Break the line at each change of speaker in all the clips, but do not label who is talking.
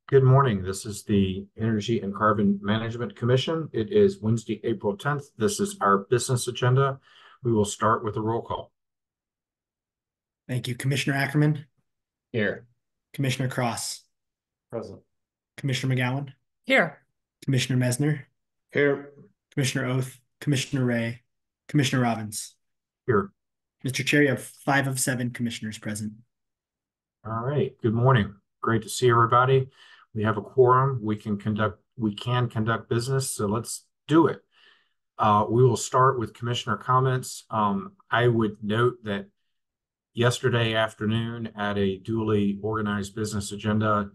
Good morning. This is the Energy and Carbon Management Commission. It is Wednesday, April 10th. This is our business agenda. We will start with a roll call.
Thank you. Commissioner Ackerman,
Here.
Commissioner Cross,
Present.
Commissioner McGowan,
Here.
Commissioner Mesner,
Here.
Commissioner Oath, Commissioner Ray, Commissioner Robbins.
Here.
Mr. Chair, you have 5 of 7 commissioners present.
All right. Good morning. Great to see everybody. We have a quorum. We can conduct business, so let's do it. We will start with commissioner comments. I would note that yesterday afternoon at a duly organized business agenda,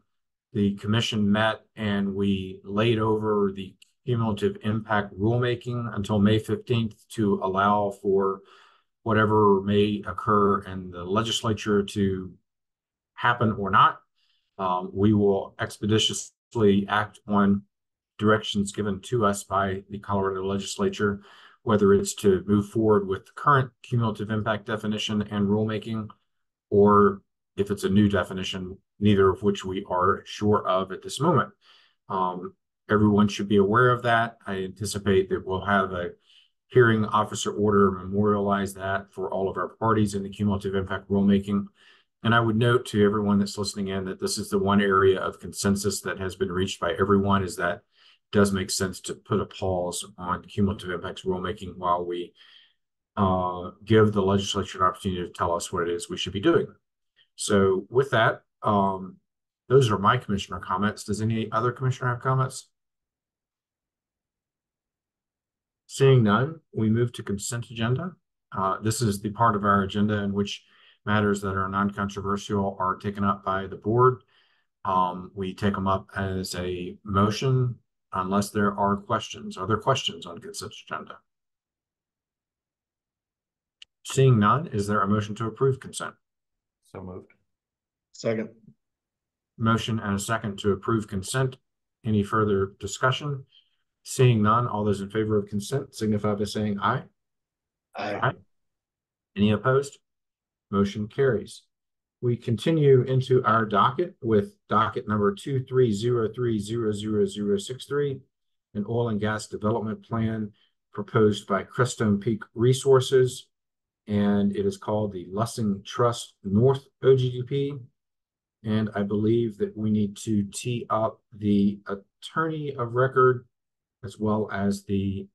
the commission met and we laid over the cumulative impact rulemaking until May 15th to allow for whatever may occur in the legislature to happen or not. We will expeditiously act on directions given to us by the Colorado legislature, whether it's to move forward with the current cumulative impact definition and rulemaking, or if it's a new definition, neither of which we are sure of at this moment. Everyone should be aware of that. I anticipate that we'll have a hearing officer order memorialize that for all of our parties in the cumulative impact rulemaking. And I would note to everyone that's listening in that this is the one area of consensus that has been reached by everyone, is that it does make sense to put a pause on cumulative impacts rulemaking while we give the legislature an opportunity to tell us what it is we should be doing. So with that, those are my commissioner comments. Does any other commissioner have comments? Seeing none, we move to consent agenda. This is the part of our agenda in which matters that are non-controversial are taken up by the board. We take them up as a motion unless there are questions. Are there questions on consent agenda? Seeing none, is there a motion to approve consent?
So moved. Second.
Motion and a second to approve consent. Any further discussion? Seeing none, all those in favor of consent signify by saying aye.
Aye.
Any opposed? Motion carries. We continue into our docket with docket number 2303000063, an oil and gas development plan proposed by Crestone Peak Resources, and it is called the Lussing Trust North OGDP. And I believe that we need to tee up the attorney of record as well as the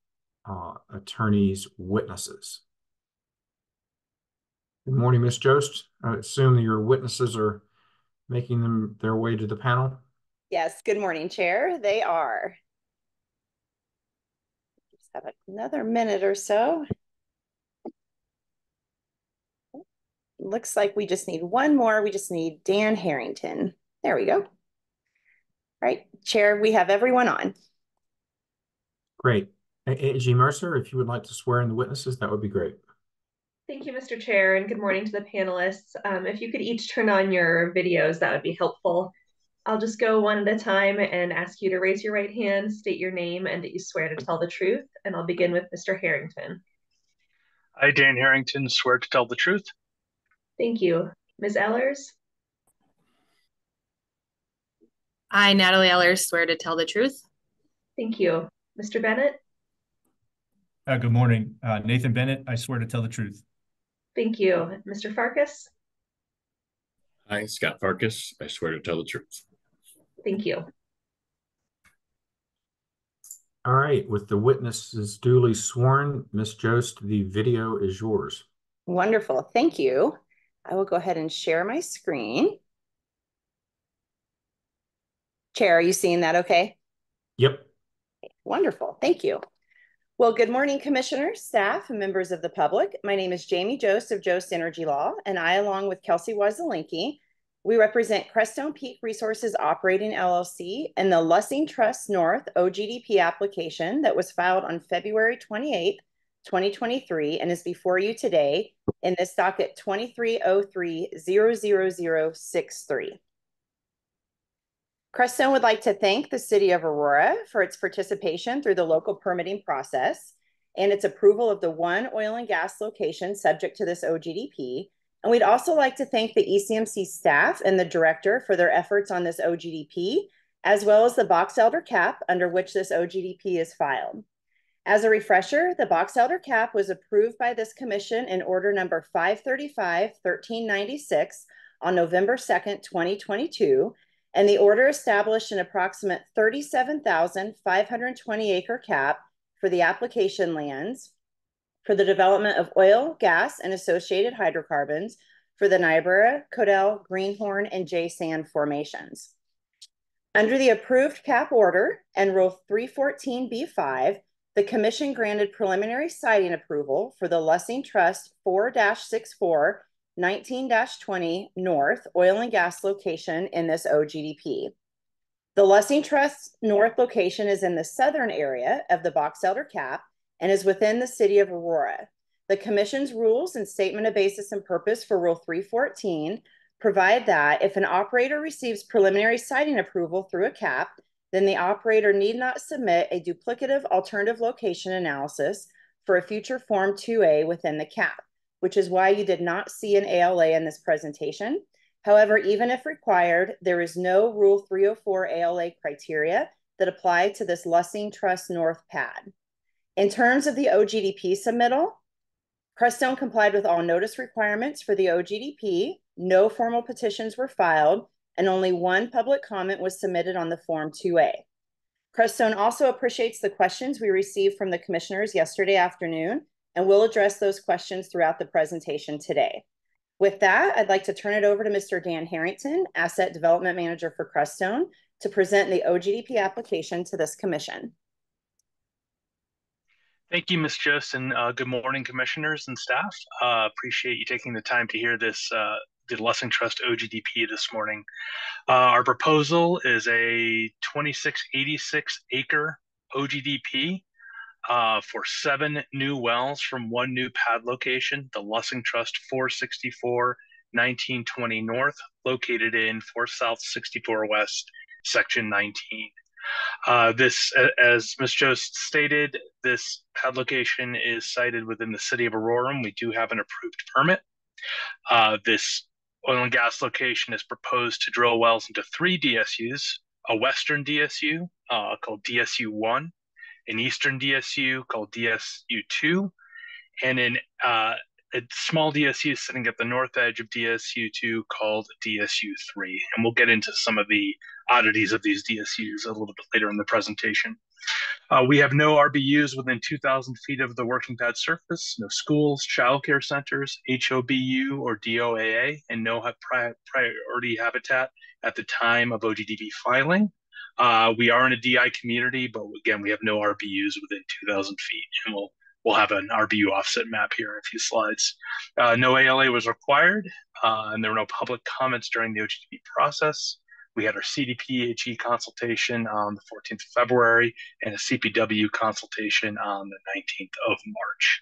attorney's witnesses. Good morning, Ms. Jost. I assume your witnesses are making their way to the panel.
Yes, good morning, Chair. They are. Just have another minute or so. Looks like we just need one more. We just need Dan Harrington. There we go. All right, Chair, we have everyone on.
Great. AG Mercer, if you would like to swear in the witnesses, that would be great.
Thank you, Mr. Chair, and good morning to the panelists. If you could each turn on your videos, that would be helpful. I'll just go one at a time and ask you to raise your right hand, state your name, and that you swear to tell the truth. And I'll begin with Mr. Harrington.
I, Dan Harrington, swear to tell the truth.
Thank you. Ms. Ellers?
I, Natalie Ellers, swear to tell the truth.
Thank you. Mr. Bennett?
Good morning. Nathan Bennett, I swear to tell the truth.
Thank you. Mr. Farkas?
Hi, Scott Farkas. I swear to tell the truth.
Thank you.
All right, with the witnesses duly sworn, Ms. Jost, the video is yours.
Wonderful, thank you. I will go ahead and share my screen. Chair, are you seeing that okay?
Yep.
Wonderful, thank you. Well, good morning, commissioners, staff, and members of the public. My name is Jamie Jost of Jost Energy Law, and I, along with Kelsey Wazelinski, we represent Crestone Peak Resources Operating LLC and the Lussing Trust North OGDP application that was filed on February 28, 2023, and is before you today in this docket 2303-00063. Crestone would like to thank the City of Aurora for its participation through the local permitting process and its approval of the one oil and gas location subject to this OGDP. And we'd also like to thank the ECMC staff and the director for their efforts on this OGDP as well as the box elder cap under which this OGDP is filed. As a refresher, the box elder cap was approved by this commission in order number 535-1396 on November 2nd, 2022, and the order established an approximate 37,520 acre cap for the application lands for the development of oil, gas, and associated hydrocarbons for the Niobrara, Codell, Greenhorn, and J Sand formations. Under the approved cap order and Rule 314B5, the Commission granted preliminary siting approval for the Lussing Trust 4-64 19-20 North oil and gas location in this OGDP. The Lussing Trust North location is in the southern area of the box elder cap and is within the city of Aurora. The Commission's rules and statement of basis and purpose for Rule 314 provide that if an operator receives preliminary siting approval through a cap, then the operator need not submit a duplicative alternative location analysis for a future Form 2A within the cap, which is why you did not see an ALA in this presentation. However, even if required, there is no Rule 304 ALA criteria that apply to this Lussing Trust North pad. In terms of the OGDP submittal, Crestone complied with all notice requirements for the OGDP, no formal petitions were filed, and only one public comment was submitted on the Form 2A. Crestone also appreciates the questions we received from the commissioners yesterday afternoon, and will address those questions throughout the presentation today. With that, I'd like to turn it over to Mr. Dan Harrington, Asset Development Manager for Crestone, to present the OGDP application to this commission.
Thank you, Ms. Jost, and good morning, commissioners and staff. Appreciate you taking the time to hear this, the Lussing Trust OGDP this morning. Our proposal is a 2686 acre OGDP for 7 new wells from 1 new pad location, the Lussing Trust 464 1920 North, located in 4 South 64 West, Section 19. This, as Ms. Jost stated, this pad location is sited within the city of Aurora. We do have an approved permit. This oil and gas location is proposed to drill wells into 3 DSUs, a western DSU called DSU-1, an eastern DSU called DSU-2, and a small DSU sitting at the north edge of DSU-2 called DSU-3. And we'll get into some of the oddities of these DSUs a little bit later in the presentation. We have no RBUs within 2,000 feet of the working pad surface, no schools, childcare centers, HOBU or DOAA, and no priority habitat at the time of OGDP filing. We are in a DI community, but again, we have no RBUs within 2,000 feet, and we'll have an RBU offset map here in a few slides. No ALA was required, and there were no public comments during the OGDP process. We had our CDPHE consultation on the 14th of February and a CPW consultation on the 19th of March.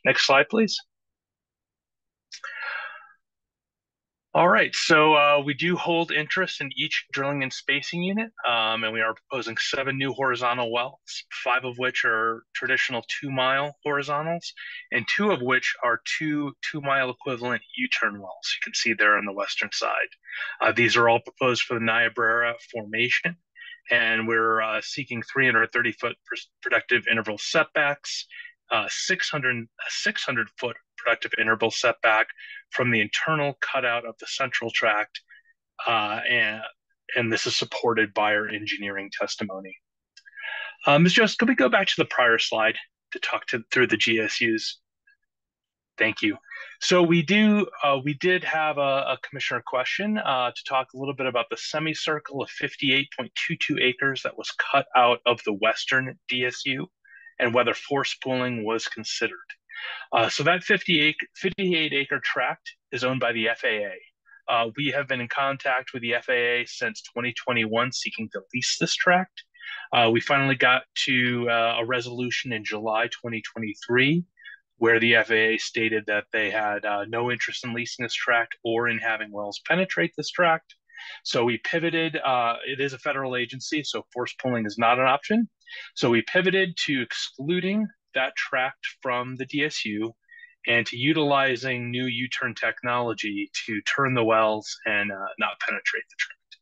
Next slide, please. All right, so we do hold interest in each drilling and spacing unit, and we are proposing 7 new horizontal wells, 5 of which are traditional 2-mile horizontals, and 2 of which are 2-mile equivalent U-turn wells. You can see there on the western side. These are all proposed for the Niobrara formation, and we're seeking 330-foot productive interval setbacks, 600-foot productive interval setback from the internal cutout of the central tract, and this is supported by our engineering testimony. Ms. Jost, could we go back to the prior slide to talk through the GSUs? Thank you. So we did have a commissioner question to talk a little bit about the semicircle of 58.22 acres that was cut out of the western DSU and whether force pooling was considered. So that 58-acre tract is owned by the FAA. We have been in contact with the FAA since 2021 seeking to lease this tract. We finally got to a resolution in July 2023 where the FAA stated that they had no interest in leasing this tract or in having wells penetrate this tract. So we pivoted. It is a federal agency, so force pooling is not an option. So we pivoted to excluding that tract from the DSU and to utilizing new U-turn technology to turn the wells and not penetrate the tract.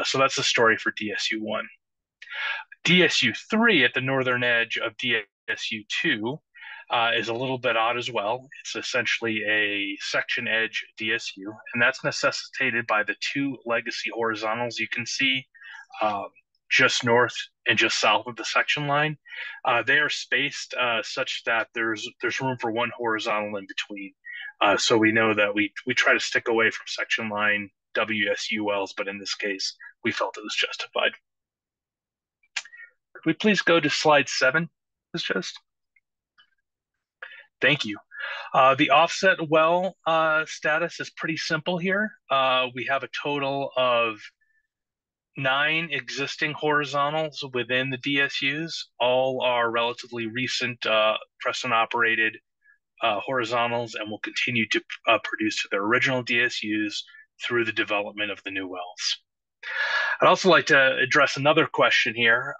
So that's the story for DSU-1. DSU-3 at the northern edge of DSU-2 is a little bit odd as well. It's essentially a section edge DSU, and that's necessitated by the two legacy horizontals you can see just north and just south of the section line. They are spaced such that there's room for one horizontal in between. So we know that we try to stick away from section line WSU wells, but in this case, we felt it was justified. Could we please go to slide 7, just? Thank you. The offset well status is pretty simple here. We have a total of 9 existing horizontals within the DSUs. All are relatively recent Preston-operated horizontals and will continue to produce to their original DSUs through the development of the new wells. I'd also like to address another question here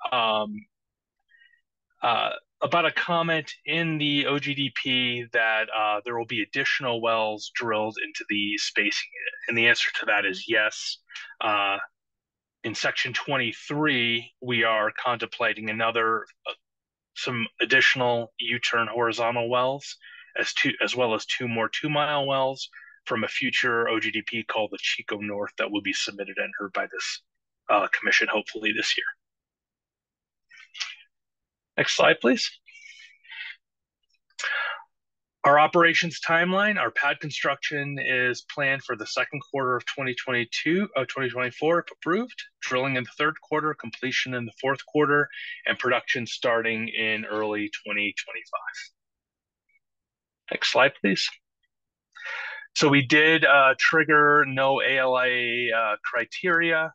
about a comment in the OGDP that there will be additional wells drilled into the spacing. And the answer to that is yes. In section 23, we are contemplating some additional U-turn horizontal wells, as well as 2 more 2-mile wells from a future OGDP called the Chico North that will be submitted and heard by this commission hopefully this year. Next slide, please. Our operations timeline, our pad construction is planned for the second quarter of 2024 if approved, drilling in the third quarter, completion in the fourth quarter, and production starting in early 2025. Next slide, please. So we did trigger no ALIA criteria.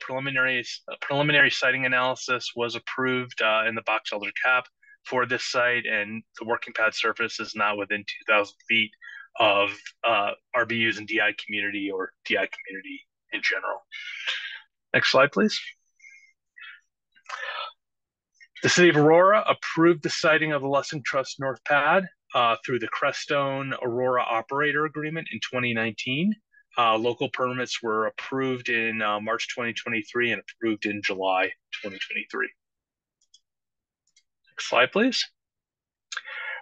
Preliminary siting analysis was approved in the box elder cap for this site, and the working pad surface is now within 2,000 feet of RBUs and DI community or DI community in general. Next slide, please. The City of Aurora approved the siting of the Lussing Trust North Pad through the Crestone Aurora Operator Agreement in 2019. Local permits were approved in March 2023 and approved in July 2023. Next slide, please.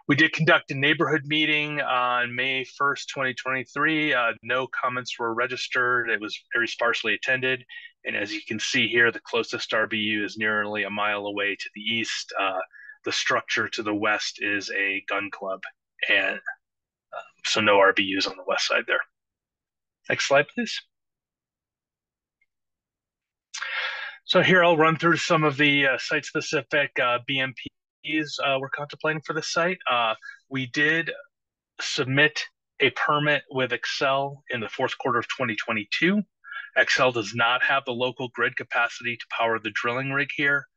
We did conduct a neighborhood meeting on May 1st, 2023. No comments were registered. It was very sparsely attended. And as you can see here, the closest RBU is nearly a mile away to the east. The structure to the west is a gun club, and so no RBUs on the west side there. Next slide, please. So here I'll run through some of the site-specific BMPs we're contemplating for the site. We did submit a permit with Excel in the fourth quarter of 2022. Excel does not have the local grid capacity to power the drilling rig here.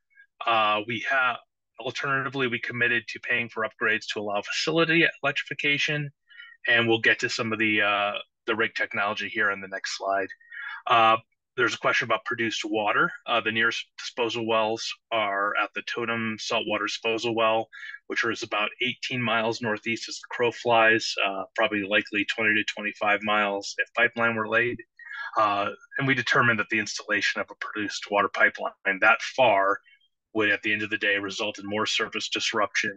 Alternatively, we committed to paying for upgrades to allow facility electrification, and we'll get to some of the rig technology here in the next slide. There's a question about produced water. The nearest disposal wells are at the Totem Saltwater Disposal Well, which is about 18 miles northeast as the crow flies, probably likely 20 to 25 miles if pipeline were laid. And we determined that the installation of a produced water pipeline that far would, at the end of the day, result in more surface disruption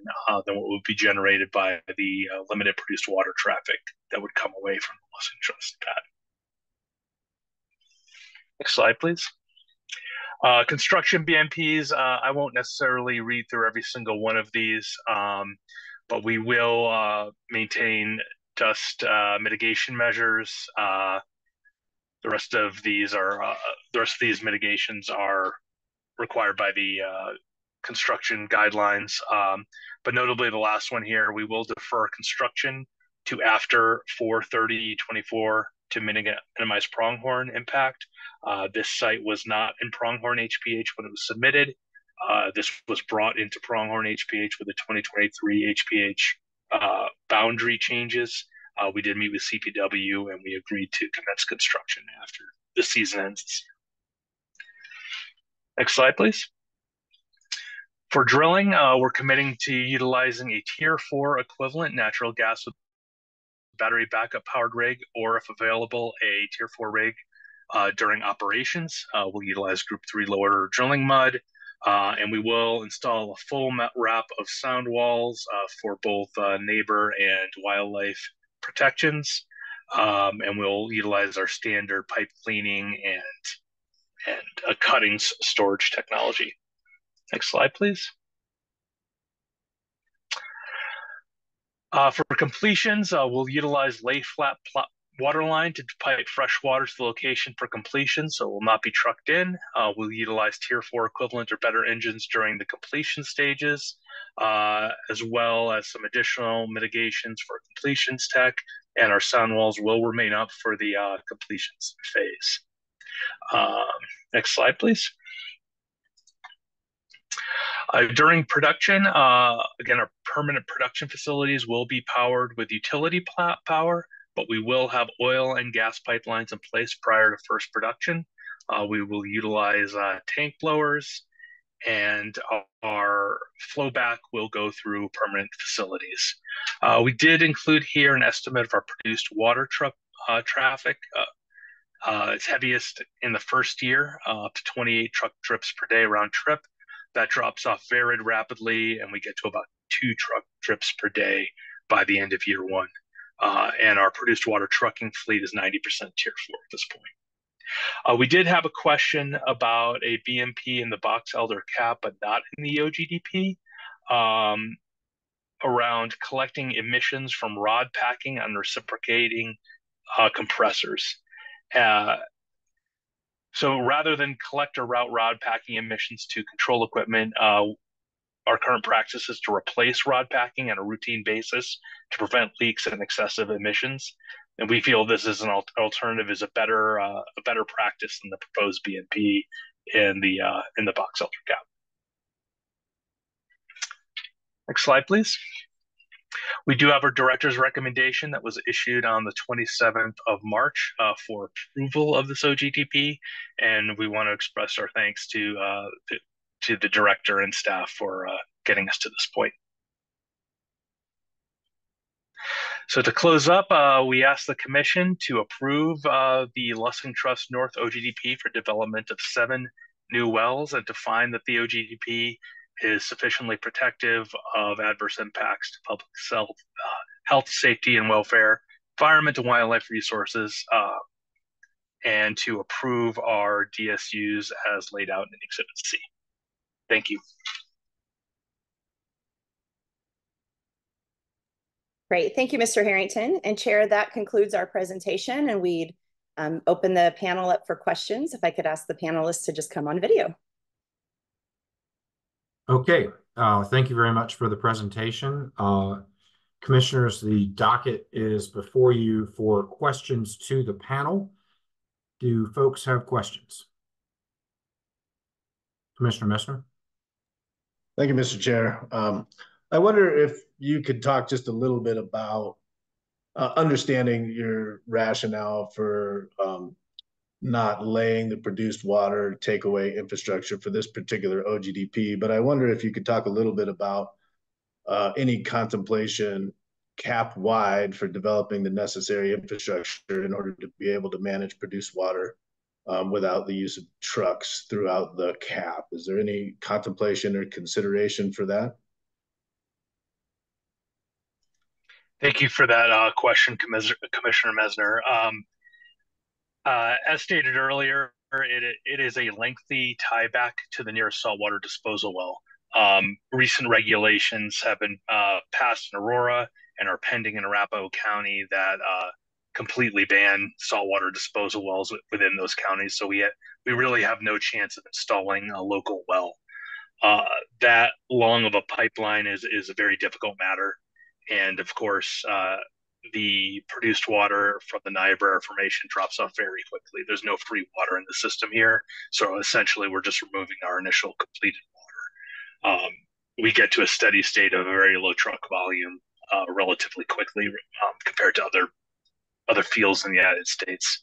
than what would be generated by the limited produced water traffic that would come away from the Lussing Trust pad. Next slide, please. Construction BMPs, I won't necessarily read through every single one of these, but we will maintain dust mitigation measures. The rest of these mitigations are required by the construction guidelines. But notably, the last one here, we will defer construction to after 4/30/24 to minimize pronghorn impact. This site was not in pronghorn HPH when it was submitted. This was brought into pronghorn HPH with the 2023 HPH boundary changes. We did meet with CPW and we agreed to commence construction after the season ends. Next slide, please. For drilling, we're committing to utilizing a Tier 4 equivalent natural gas with battery backup powered rig, or if available, a Tier 4 rig During operations, we'll utilize Group 3 lower drilling mud, and we will install a full wrap of sound walls for both neighbor and wildlife protections. And we'll utilize our standard pipe cleaning and cuttings storage technology. Next slide, please. For completions, we'll utilize lay flat water line to pipe fresh water to the location for completion, so it will not be trucked in. We'll utilize Tier 4 equivalent or better engines during the completion stages, as well as some additional mitigations for completions tech, and our sound walls will remain up for the completions phase. Next slide, please. During production, again, our permanent production facilities will be powered with utility power, but we will have oil and gas pipelines in place prior to first production. We will utilize tank blowers, and our flowback will go through permanent facilities. We did include here an estimate of our produced water truck traffic. It's heaviest in the first year, up to 28 truck trips per day round trip. That drops off very rapidly, and we get to about 2 truck trips per day by the end of year 1. And our produced water trucking fleet is 90% Tier 4 at this point. We did have a question about a BMP in the box elder cap, but not in the OGDP, around collecting emissions from rod packing and reciprocating compressors. So rather than collect or route rod packing emissions to control equipment, our current practice is to replace rod packing on a routine basis to prevent leaks and excessive emissions. And we feel this is an alternative, is a better practice than the proposed BMP in the box elder cap. Next slide, please. We do have our director's recommendation that was issued on the 27th of March for approval of this OGDP, and we want to express our thanks to the director and staff for getting us to this point. So to close up, we ask the commission to approve the Lussing Trust North OGDP for development of 7 new wells, and to find that the OGDP is sufficiently protective of adverse impacts to public health, safety, and welfare, environment and wildlife resources, and to approve our DSUs as laid out in Exhibit C. Thank you.
Great. Thank you, Mr. Harrington. And Chair, that concludes our presentation, and we'd open the panel up for questions. If I could ask the panelists to just come on video.
Okay, thank you very much for the presentation. Commissioners, the docket is before you for questions to the panel. Do folks have questions? Commissioner Messner?
Thank you, Mr. Chair. I wonder if you could talk just a little bit about understanding your rationale for not laying the produced water takeaway infrastructure for this particular OGDP, but I wonder if you could talk a little bit about any contemplation cap-wide for developing the necessary infrastructure in order to be able to manage produced water without the use of trucks throughout the cap. Is there any contemplation or consideration for that?
Thank you for that question, Commissioner Messner. As stated earlier, it is a lengthy tieback to the nearest saltwater disposal well. Recent regulations have been passed in Aurora and are pending in Arapahoe County that completely ban saltwater disposal wells within those counties. So we really have no chance of installing a local well. That long of a pipeline is a very difficult matter. And of course, the produced water from the Niobrara Formation drops off very quickly. There's no free water in the system here. So essentially, we're just removing our initial completed water. We get to a steady state of a very low truck volume relatively quickly compared to other fields in the United States.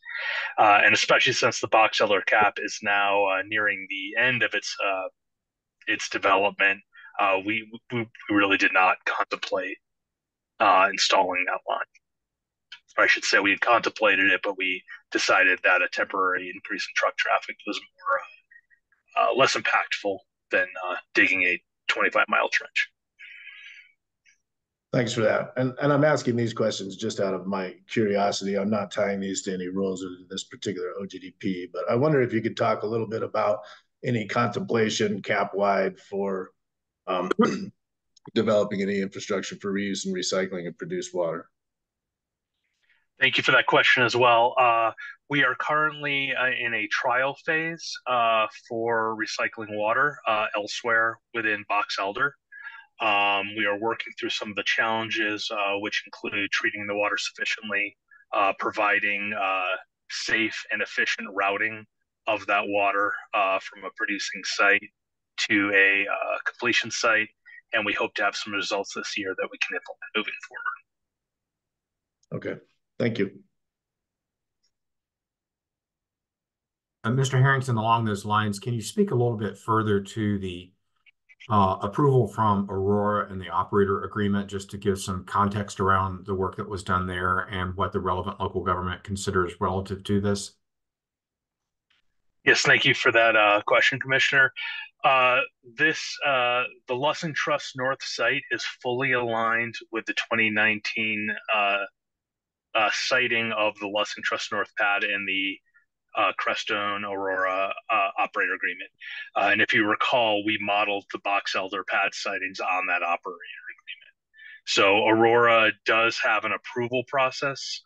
And especially since the box elder cap is now nearing the end of its development, we really did not contemplate installing that line. or I should say we had contemplated it, but we decided that a temporary increase in truck traffic was more less impactful than digging a 25-mile trench.
Thanks for that. And I'm asking these questions just out of my curiosity. I'm not tying these to any rules or this particular OGDP, but I wonder if you could talk a little bit about any contemplation cap-wide for developing any infrastructure for reuse and recycling of produced water.
Thank you for that question as well. We are currently in a trial phase for recycling water elsewhere within Box Elder. We are working through some of the challenges, which include treating the water sufficiently, providing safe and efficient routing of that water from a producing site to a completion site. And we hope to have some results this year that we can implement moving forward.
Okay, thank you.
Mr. Harrington, along those lines, can you speak a little bit further to the approval from Aurora and the operator agreement, just to give some context around the work that was done there and what the relevant local government considers relative to this?
Yes, thank you for that question, Commissioner. The Lussing Trust North site is fully aligned with the 2019 siting of the Lussing Trust North pad and the Crestone Aurora operator agreement. And if you recall, we modeled the Box Elder pad sightings on that operator agreement. So Aurora does have an approval process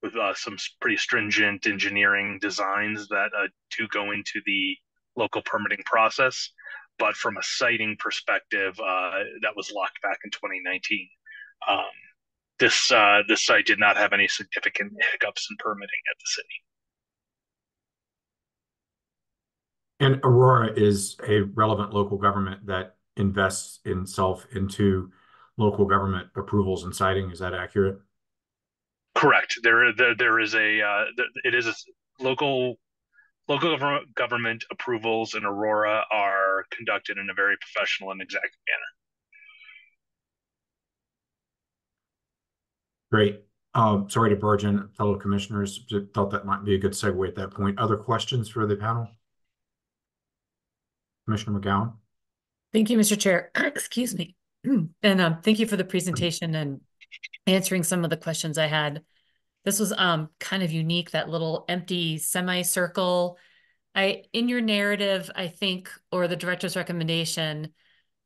with some pretty stringent engineering designs that do go into the local permitting process. But from a siting perspective, that was locked back in 2019. This site did not have any significant hiccups in permitting at the city.
And Aurora is a relevant local government that invests itself into local government approvals and siting. Is that accurate?
Correct. There is it is a local government approvals in Aurora are conducted in a very professional and exact manner.
Great. Sorry to barge in, fellow commissioners. Thought that might be a good segue at that point. Other questions for the panel? Commissioner McGowan?
Thank you, Mr. Chair. Excuse me. And thank you for the presentation and answering some of the questions I had. This was kind of unique, that little empty semicircle. In your narrative, I think, or the director's recommendation,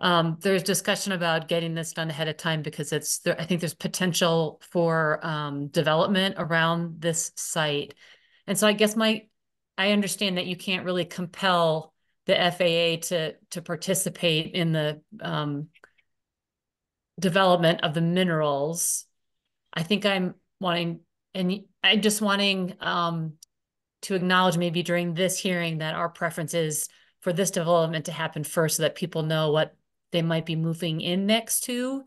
there's discussion about getting this done ahead of time because I think there's potential for development around this site. And so I guess I understand that you can't really compel the FAA to participate in the development of the minerals. I think I'm just wanting to acknowledge maybe during this hearing that our preference is for this development to happen first so that people know what they might be moving in next to.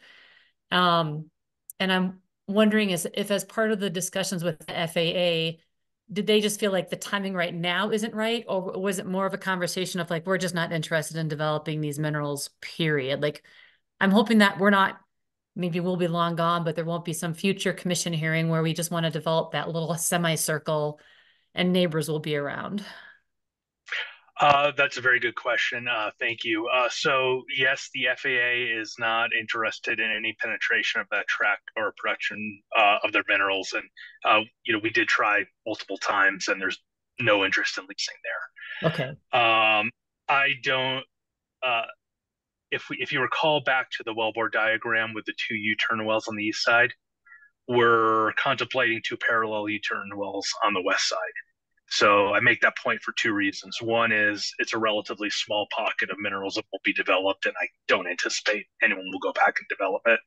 And I'm wondering if as part of the discussions with the FAA, did they just feel like the timing right now isn't right? Or was it more of a conversation of like, we're just not interested in developing these minerals, period? Like, I'm hoping that maybe we'll be long gone, but there won't be some future commission hearing where we just want to develop that little semicircle and neighbors will be around.
That's a very good question. Thank you. So yes, the FAA is not interested in any penetration of that track or production of their minerals, and we did try multiple times, and there's no interest in leasing there.
Okay.
I don't. If you recall back to the wellbore diagram with the two U-turn wells on the east side, we're contemplating two parallel U-turn wells on the west side. So I make that point for two reasons. One is it's a relatively small pocket of minerals that will be developed, and I don't anticipate anyone will go back and develop it.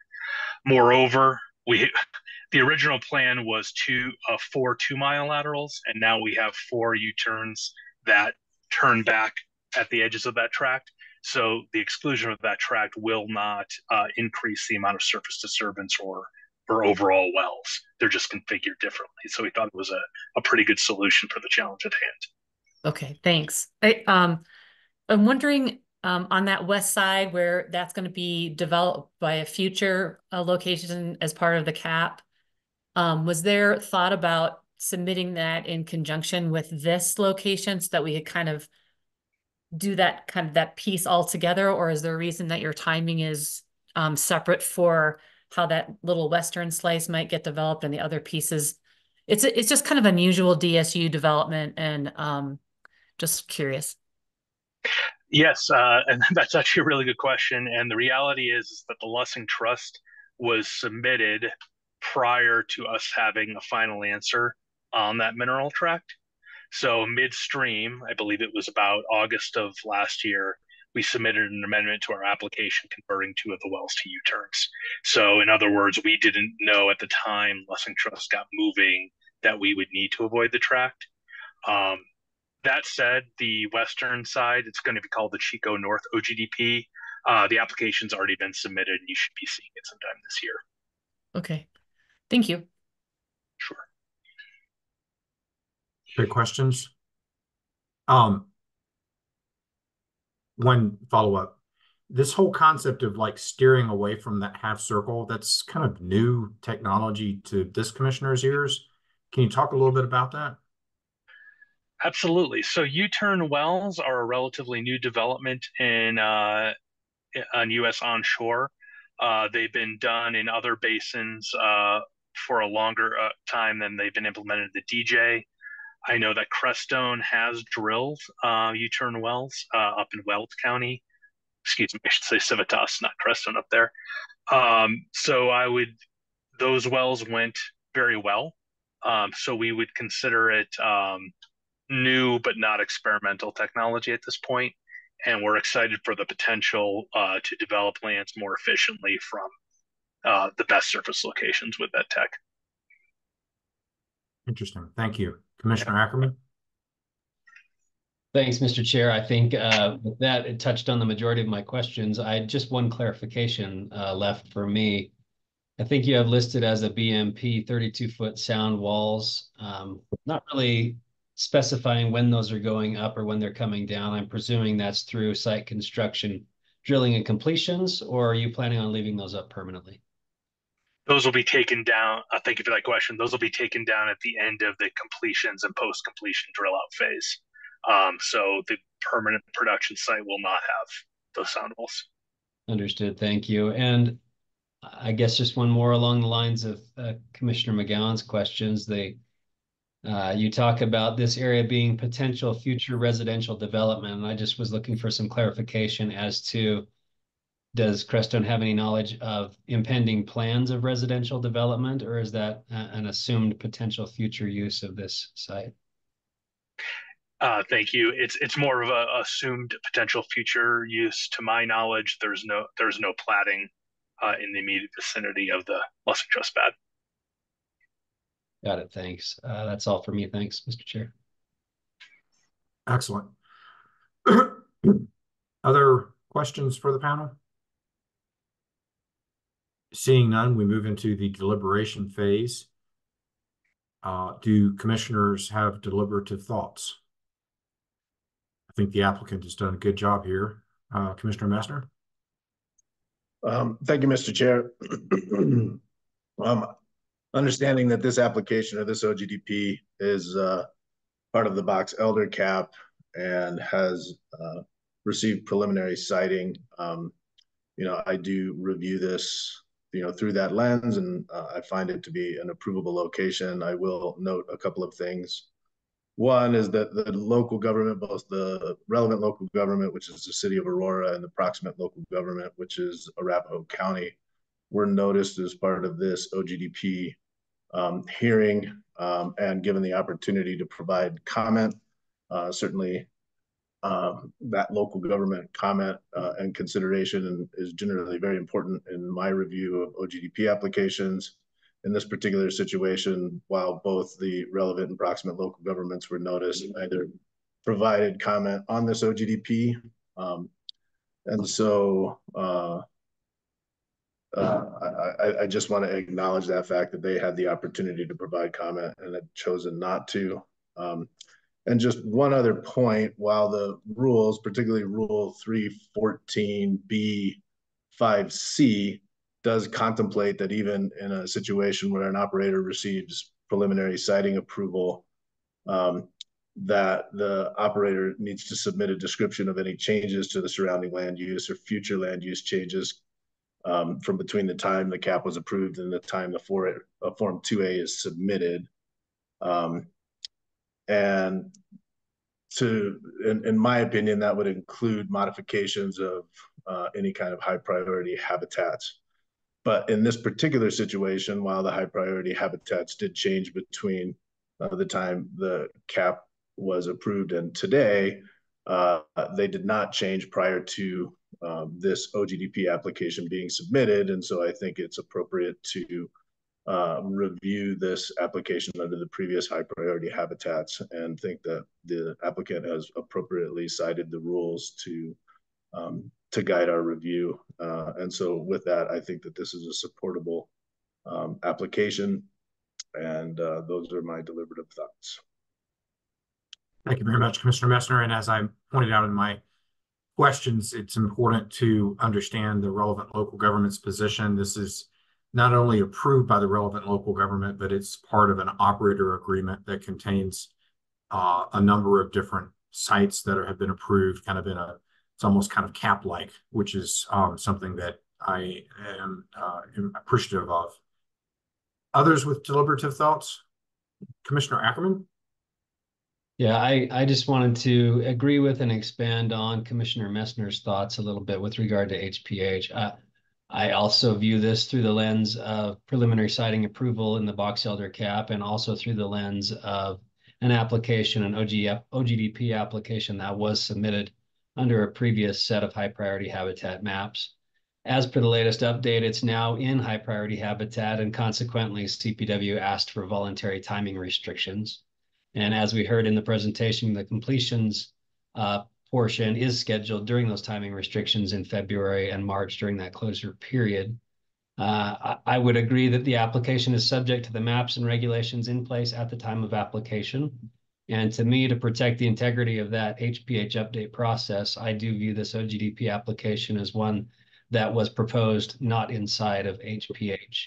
Moreover, the original plan was 4 2-mile laterals, and now we have 4 U-turns that turn back at the edges of that tract. So the exclusion of that tract will not increase the amount of surface disturbance or overall wells. They're just configured differently. So we thought it was a pretty good solution for the challenge at hand.
Okay, thanks. I'm wondering on that west side where that's going to be developed by a future location as part of the CAP, Was there thought about submitting that in conjunction with this location so that we could kind of do that piece all together? Or is there a reason that your timing is separate for how that little western slice might get developed and the other pieces? It's just kind of unusual DSU development, and just curious.
Yes, and that's actually a really good question. And the reality is that the Lussing Trust was submitted prior to us having a final answer on that mineral tract. So midstream, I believe it was about August of last year, we submitted an amendment to our application converting two of the wells to U-turns. So in other words, we didn't know at the time Lussing Trust got moving that we would need to avoid the tract. That said, the western side, it's going to be called the Chico North OGDP. The application's already been submitted, and you should be seeing it sometime this year.
Okay, thank you.
Sure.
Great questions. One follow-up. This whole concept of like steering away from that half circle, that's kind of new technology to this commissioner's ears. Can you talk a little bit about that?
Absolutely. So U-turn wells are a relatively new development on U.S. onshore. They've been done in other basins for a longer time than they've been implemented in the DJ. I know that Crestone has drilled U-turn wells up in Weld County. Excuse me, I should say Civitas, not Crestone up there. Those wells went very well. So we would consider it new but not experimental technology at this point, and we're excited for the potential to develop lands more efficiently from the best surface locations with that tech.
Interesting. Thank you. Commissioner Ackerman?
Thanks, Mr. Chair. I think with that, it touched on the majority of my questions. I had just one clarification left for me. I think you have listed as a BMP 32-foot sound walls, not really specifying when those are going up or when they're coming down. I'm presuming that's through site construction, drilling and completions, or are you planning on leaving those up permanently?
Those will be taken down. Thank you for that question. Those will be taken down at the end of the completions and post-completion drill out phase. So the permanent production site will not have those sound walls.
Understood. Thank you. And I guess just one more along the lines of Commissioner McGowan's questions. You talk about this area being potential future residential development, and I just was looking for some clarification as to, does Crestone have any knowledge of impending plans of residential development, or is that an assumed potential future use of this site?
Thank you. It's more of a assumed potential future use. To my knowledge, there's no platting in the immediate vicinity of the Lussing Trust pad.
Got it. Thanks. That's all for me. Thanks, Mr. Chair.
Excellent. Other questions for the panel? Seeing none, we move into the deliberation phase. Do commissioners have deliberative thoughts? I think the applicant has done a good job here. Commissioner Messner?
Thank you, Mr. Chair. Understanding that this application or this OGDP is part of the box elder cap and has received preliminary siting, I do review this through that lens, and I find it to be an approvable location. I will note a couple of things. One is that the local government, both the relevant local government, which is the city of Aurora, and the proximate local government, which is Arapahoe County, were noticed as part of this OGDP hearing and given the opportunity to provide comment. Certainly, that local government comment and consideration is generally very important in my review of OGDP applications. In this particular situation, while both the relevant and proximate local governments were noticed, neither provided comment on this OGDP. And so I just want to acknowledge that fact that they had the opportunity to provide comment and had chosen not to. And just one other point, while the rules, particularly Rule 314B5C, does contemplate that even in a situation where an operator receives preliminary siting approval, that the operator needs to submit a description of any changes to the surrounding land use or future land use changes from between the time the cap was approved and the time the Form 2A is submitted. And in my opinion, that would include modifications of any kind of high priority habitats. But in this particular situation, while the high priority habitats did change between the time the cap was approved and today, they did not change prior to this OGDP application being submitted. And so I think it's appropriate to review this application under the previous high priority habitats and think that the applicant has appropriately cited the rules to guide our review. And so with that, I think that this is a supportable application. And those are my deliberative thoughts.
Thank you very much, Commissioner Messner. And as I pointed out in my questions, it's important to understand the relevant local government's position. This is not only approved by the relevant local government, but it's part of an operator agreement that contains a number of different sites that have been approved kind of in a, it's almost kind of cap-like, which is something that I am appreciative of. Others with deliberative thoughts? Commissioner Ackerman?
Yeah, I just wanted to agree with and expand on Commissioner Messner's thoughts a little bit with regard to HPH. I also view this through the lens of preliminary siting approval in the box elder cap, and also through the lens of an application, an OGDP application that was submitted under a previous set of high priority habitat maps. As per the latest update, it's now in high priority habitat, and consequently CPW asked for voluntary timing restrictions. And as we heard in the presentation, the completions portion is scheduled during those timing restrictions in February and March during that closure period. I would agree that the application is subject to the maps and regulations in place at the time of application. And to me, to protect the integrity of that HPH update process, I do view this OGDP application as one that was proposed not inside of HPH,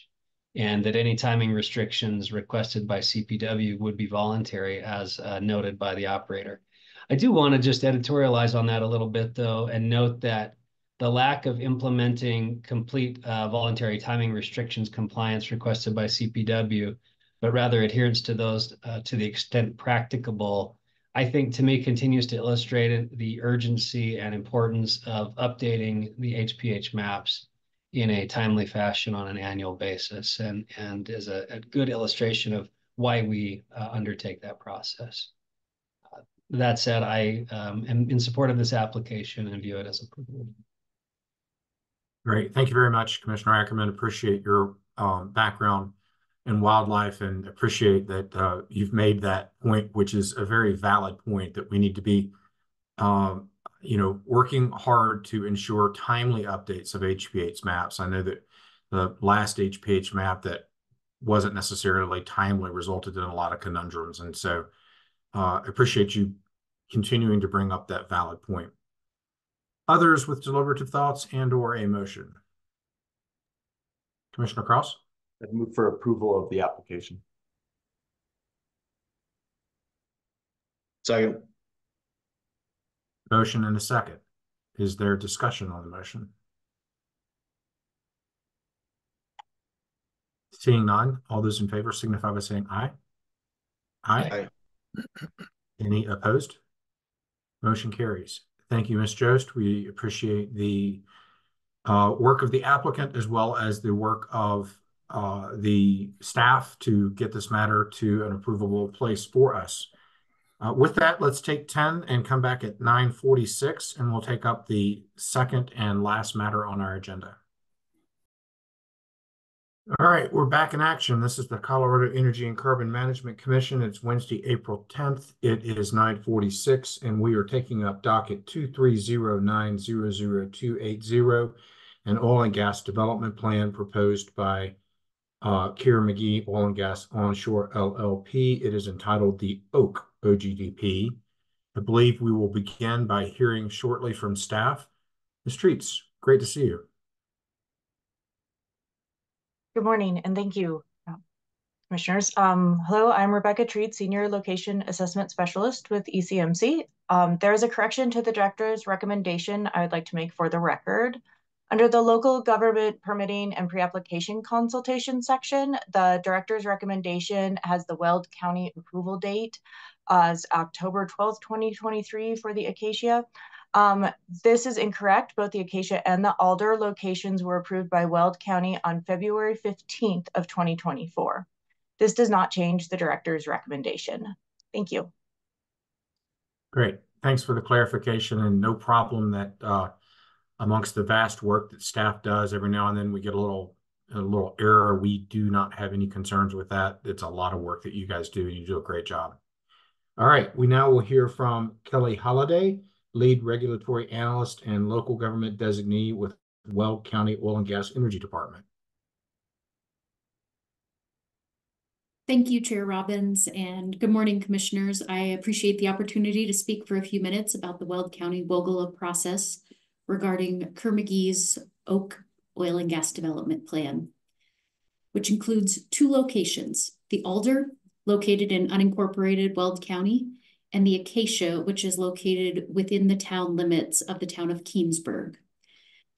and that any timing restrictions requested by CPW would be voluntary, as noted by the operator. I do want to just editorialize on that a little bit, though, and note that the lack of implementing complete voluntary timing restrictions compliance requested by CPW, but rather adherence to those to the extent practicable, I think to me continues to illustrate the urgency and importance of updating the HPH maps in a timely fashion on an annual basis, and is a good illustration of why we undertake that process. That said, I am in support of this application and view it as approvable.
Great. Thank you very much, Commissioner Ackerman. Appreciate your background in wildlife, and appreciate that you've made that point, which is a very valid point, that we need to be working hard to ensure timely updates of HPH maps. I know that the last HPH map that wasn't necessarily timely resulted in a lot of conundrums. And so I appreciate you continuing to bring up that valid point. Others with deliberative thoughts and or a motion? Commissioner Kraus?
I'd move for approval of the application.
Second.
Motion and a second. Is there discussion on the motion? Seeing none, all those in favor signify by saying aye. Aye. Aye. Any opposed? Motion carries. Thank you, Ms. Jost. We appreciate the work of the applicant as well as the work of the staff to get this matter to an approvable place for us. With that, let's take 10 and come back at 9:46, and we'll take up the second and last matter on our agenda. All right, we're back in action. This is the Colorado Energy and Carbon Management Commission. It's Wednesday, April 10th. It is 9:46, and we are taking up docket 230900280, an oil and gas development plan proposed by Kira McGee Oil and Gas Onshore LLP. It is entitled the Oak OGDP. I believe we will begin by hearing shortly from staff. Ms. Treats, great to see you.
Good morning, and thank you, commissioners. Hello, I'm Rebecca Treat, Senior Location Assessment Specialist with ECMC. There is a correction to the director's recommendation I would like to make for the record. Under the local government permitting and pre-application consultation section, the director's recommendation has the Weld County approval date as October 12th, 2023 for the Acacia. This is incorrect. Both the Acacia and the Alder locations were approved by Weld County on February 15th of 2024. This does not change the director's recommendation. Thank you.
Great. Thanks for the clarification, and no problem that amongst the vast work that staff does, every now and then we get a little error. We do not have any concerns with that. It's a lot of work that you guys do, and you do a great job. All right, we now will hear from Kelly Holliday, Lead Regulatory Analyst and Local Government Designee with Weld County Oil and Gas Energy Department.
Thank you, Chair Robbins, and good morning, Commissioners. I appreciate the opportunity to speak for a few minutes about the Weld County WOGLA process regarding Kerr-McGee's Oak Oil and Gas Development Plan, which includes 2 locations, the Alder, located in unincorporated Weld County, and the Acacia, which is located within the town limits of the town of Keansburg.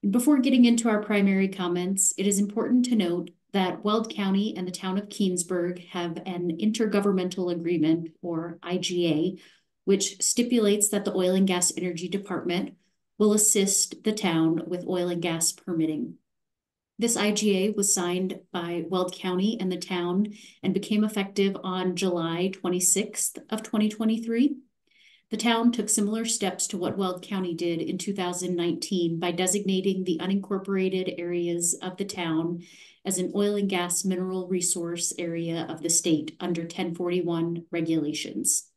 And before getting into our primary comments, it is important to note that Weld County and the town of Keansburg have an intergovernmental agreement, or IGA, which stipulates that the Oil and Gas Energy Department will assist the town with oil and gas permitting. This IGA was signed by Weld County and the town and became effective on July 26th of 2023. The town took similar steps to what Weld County did in 2019 by designating the unincorporated areas of the town as an oil and gas mineral resource area of the state under 1041 regulations.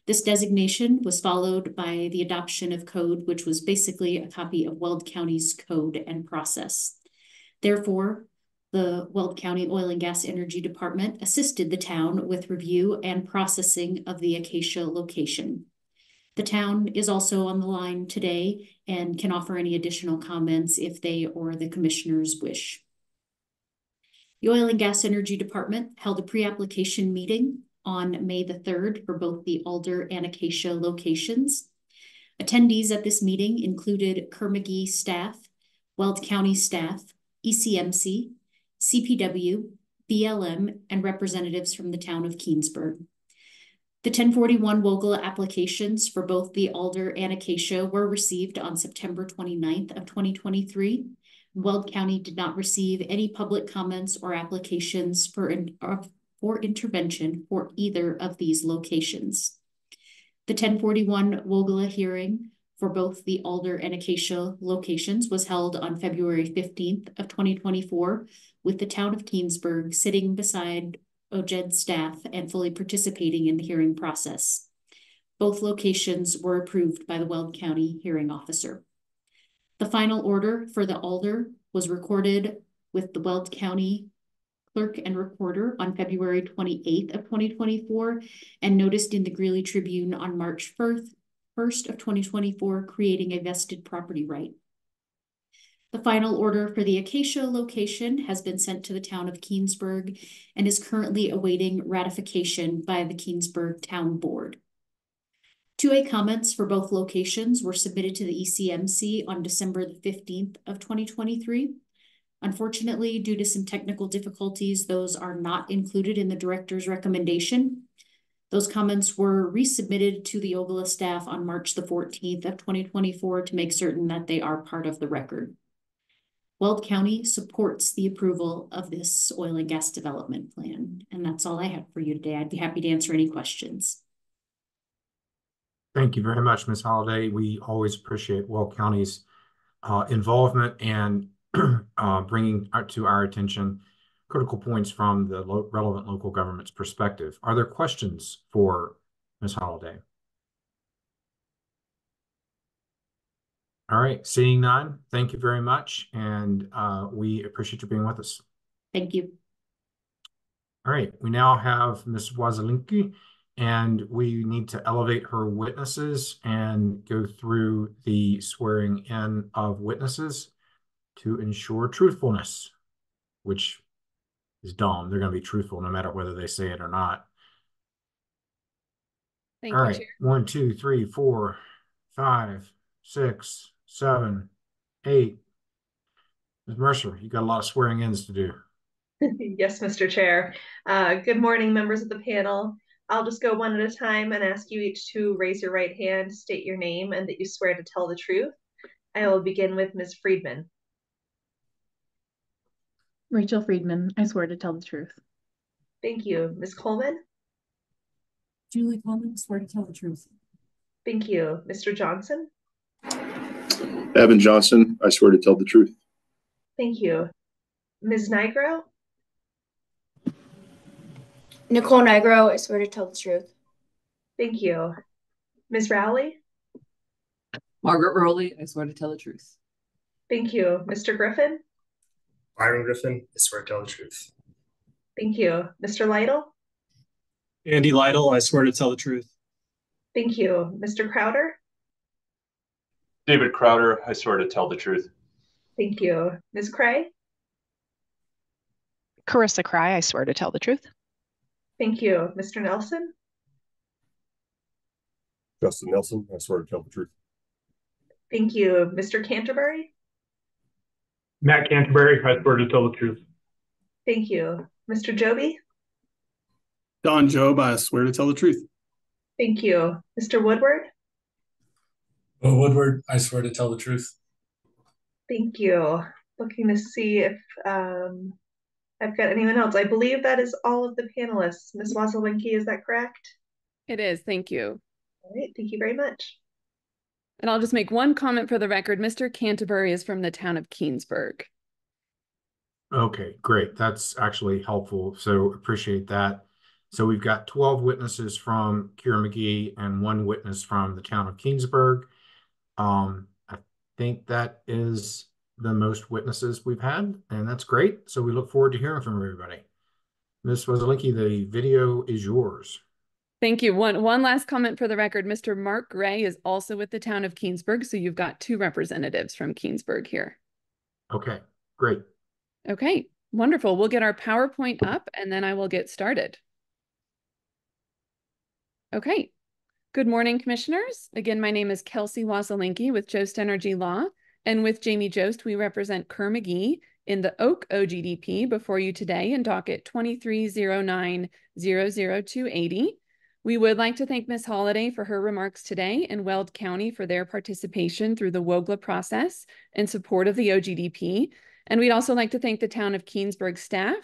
This designation was followed by the adoption of code, which was basically a copy of Weld County's code and process. Therefore, the Weld County Oil and Gas Energy Department assisted the town with review and processing of the Acacia location. The town is also on the line today and can offer any additional comments if they or the commissioners wish. The Oil and Gas Energy Department held a pre-application meeting on May the 3rd for both the Alder and Acacia locations. Attendees at this meeting included Kerr-McGee staff, Weld County staff, ECMC, CPW, BLM, and representatives from the town of Keansburg. The 1041 WOGLA applications for both the Alder and Acacia were received on September 29th of 2023. Weld County did not receive any public comments or applications for intervention for either of these locations. The 1041 WOGLA hearing for both the Alder and Acacia locations was held on February 15th of 2024, with the town of Keansburg sitting beside OJED staff and fully participating in the hearing process. Both locations were approved by the Weld County hearing officer. The final order for the Alder was recorded with the Weld County clerk and recorder on February 28th of 2024 and noticed in the Greeley Tribune on March 1st of 2024, creating a vested property right. The final order for the Acacia location has been sent to the town of Keansburg and is currently awaiting ratification by the Keansburg Town Board. 2A comments for both locations were submitted to the ECMC on December the 15th of 2023. Unfortunately, due to some technical difficulties, those are not included in the director's recommendation. Those comments were resubmitted to the WOGLA staff on March the 14th of 2024 to make certain that they are part of the record. Weld County supports the approval of this oil and gas development plan. And that's all I have for you today. I'd be happy to answer any questions.
Thank you very much, Ms. Holliday. We always appreciate Weld County's involvement and bringing to our attention critical points from the relevant local government's perspective. Are there questions for Ms. Holliday? All right, seeing none, thank you very much, and we appreciate you being with us.
Thank you.
All right, we now have Ms. Wazelinski, and we need to elevate her witnesses and go through the swearing in of witnesses to ensure truthfulness, which is dumb. They're going to be truthful no matter whether they say it or not.
Thank
All
you,
right,
Chair.
1, 2, 3, 4, 5, 6, 7, 8. Ms. Mercer, you got a lot of swearing ins to do.
Yes, Mr. Chair. Good morning, members of the panel. I'll just go one at a time and ask you each to raise your right hand, state your name, and that you swear to tell the truth. I will begin with Ms. Friedman.
Rachel Friedman, I swear to tell the truth.
Thank you. Ms. Coleman?
Julie Coleman, swear to tell the truth.
Thank you. Mr. Johnson?
Evan Johnson, I swear to tell the truth.
Thank you. Ms. Nigro?
Nicole Nigro, I swear to tell the truth.
Thank you. Ms. Rowley?
Margaret Rowley, I swear to tell the truth.
Thank you. Mr. Griffin?
Byron Griffin, I swear to tell the truth.
Thank you. Mr. Lytle?
Andy Lytle, I swear to tell the truth.
Thank you. Mr. Crowder?
David Crowder, I swear to tell the truth.
Thank you. Ms. Cray?
Carissa Cry, I swear to tell the truth.
Thank you. Mr. Nelson?
Justin Nelson, I swear to tell the truth.
Thank you. Mr. Canterbury?
Matt Canterbury, I swear to tell the truth.
Thank you. Mr. Joby?
Don Job, I swear to tell the truth.
Thank you. Mr. Woodward?
Bo Woodward, I swear to tell the truth.
Thank you. Looking to see if I've got anyone else. I believe that is all of the panelists. Ms. Wazelinski, is that correct?
It is. Thank you.
All right. Thank you very much.
And I'll just make one comment for the record. Mr. Canterbury is from the town of Keensburg.
Okay, great. That's actually helpful. So appreciate that. So we've got 12 witnesses from Kira-McGee and 1 witness from the town of Keensburg. I think that is the most witnesses we've had, and that's great. So we look forward to hearing from everybody. Ms. Wazelinski, the video is yours.
Thank you. One last comment for the record. Mr. Mark Gray is also with the town of Keensburg, so you've got 2 representatives from Keensburg here.
Okay, great.
Okay, wonderful. We'll get our PowerPoint up and then I will get started. Okay. Good morning, commissioners. Again, my name is Kelsey Wazelinski with Jost Energy Law, and with Jamie Jost, we represent Kerr-McGee in the Oak OGDP before you today in docket 2309-00280. We would like to thank Ms. Holliday for her remarks today and Weld County for their participation through the WOGLA process in support of the OGDP. And we'd also like to thank the town of Keensburg staff.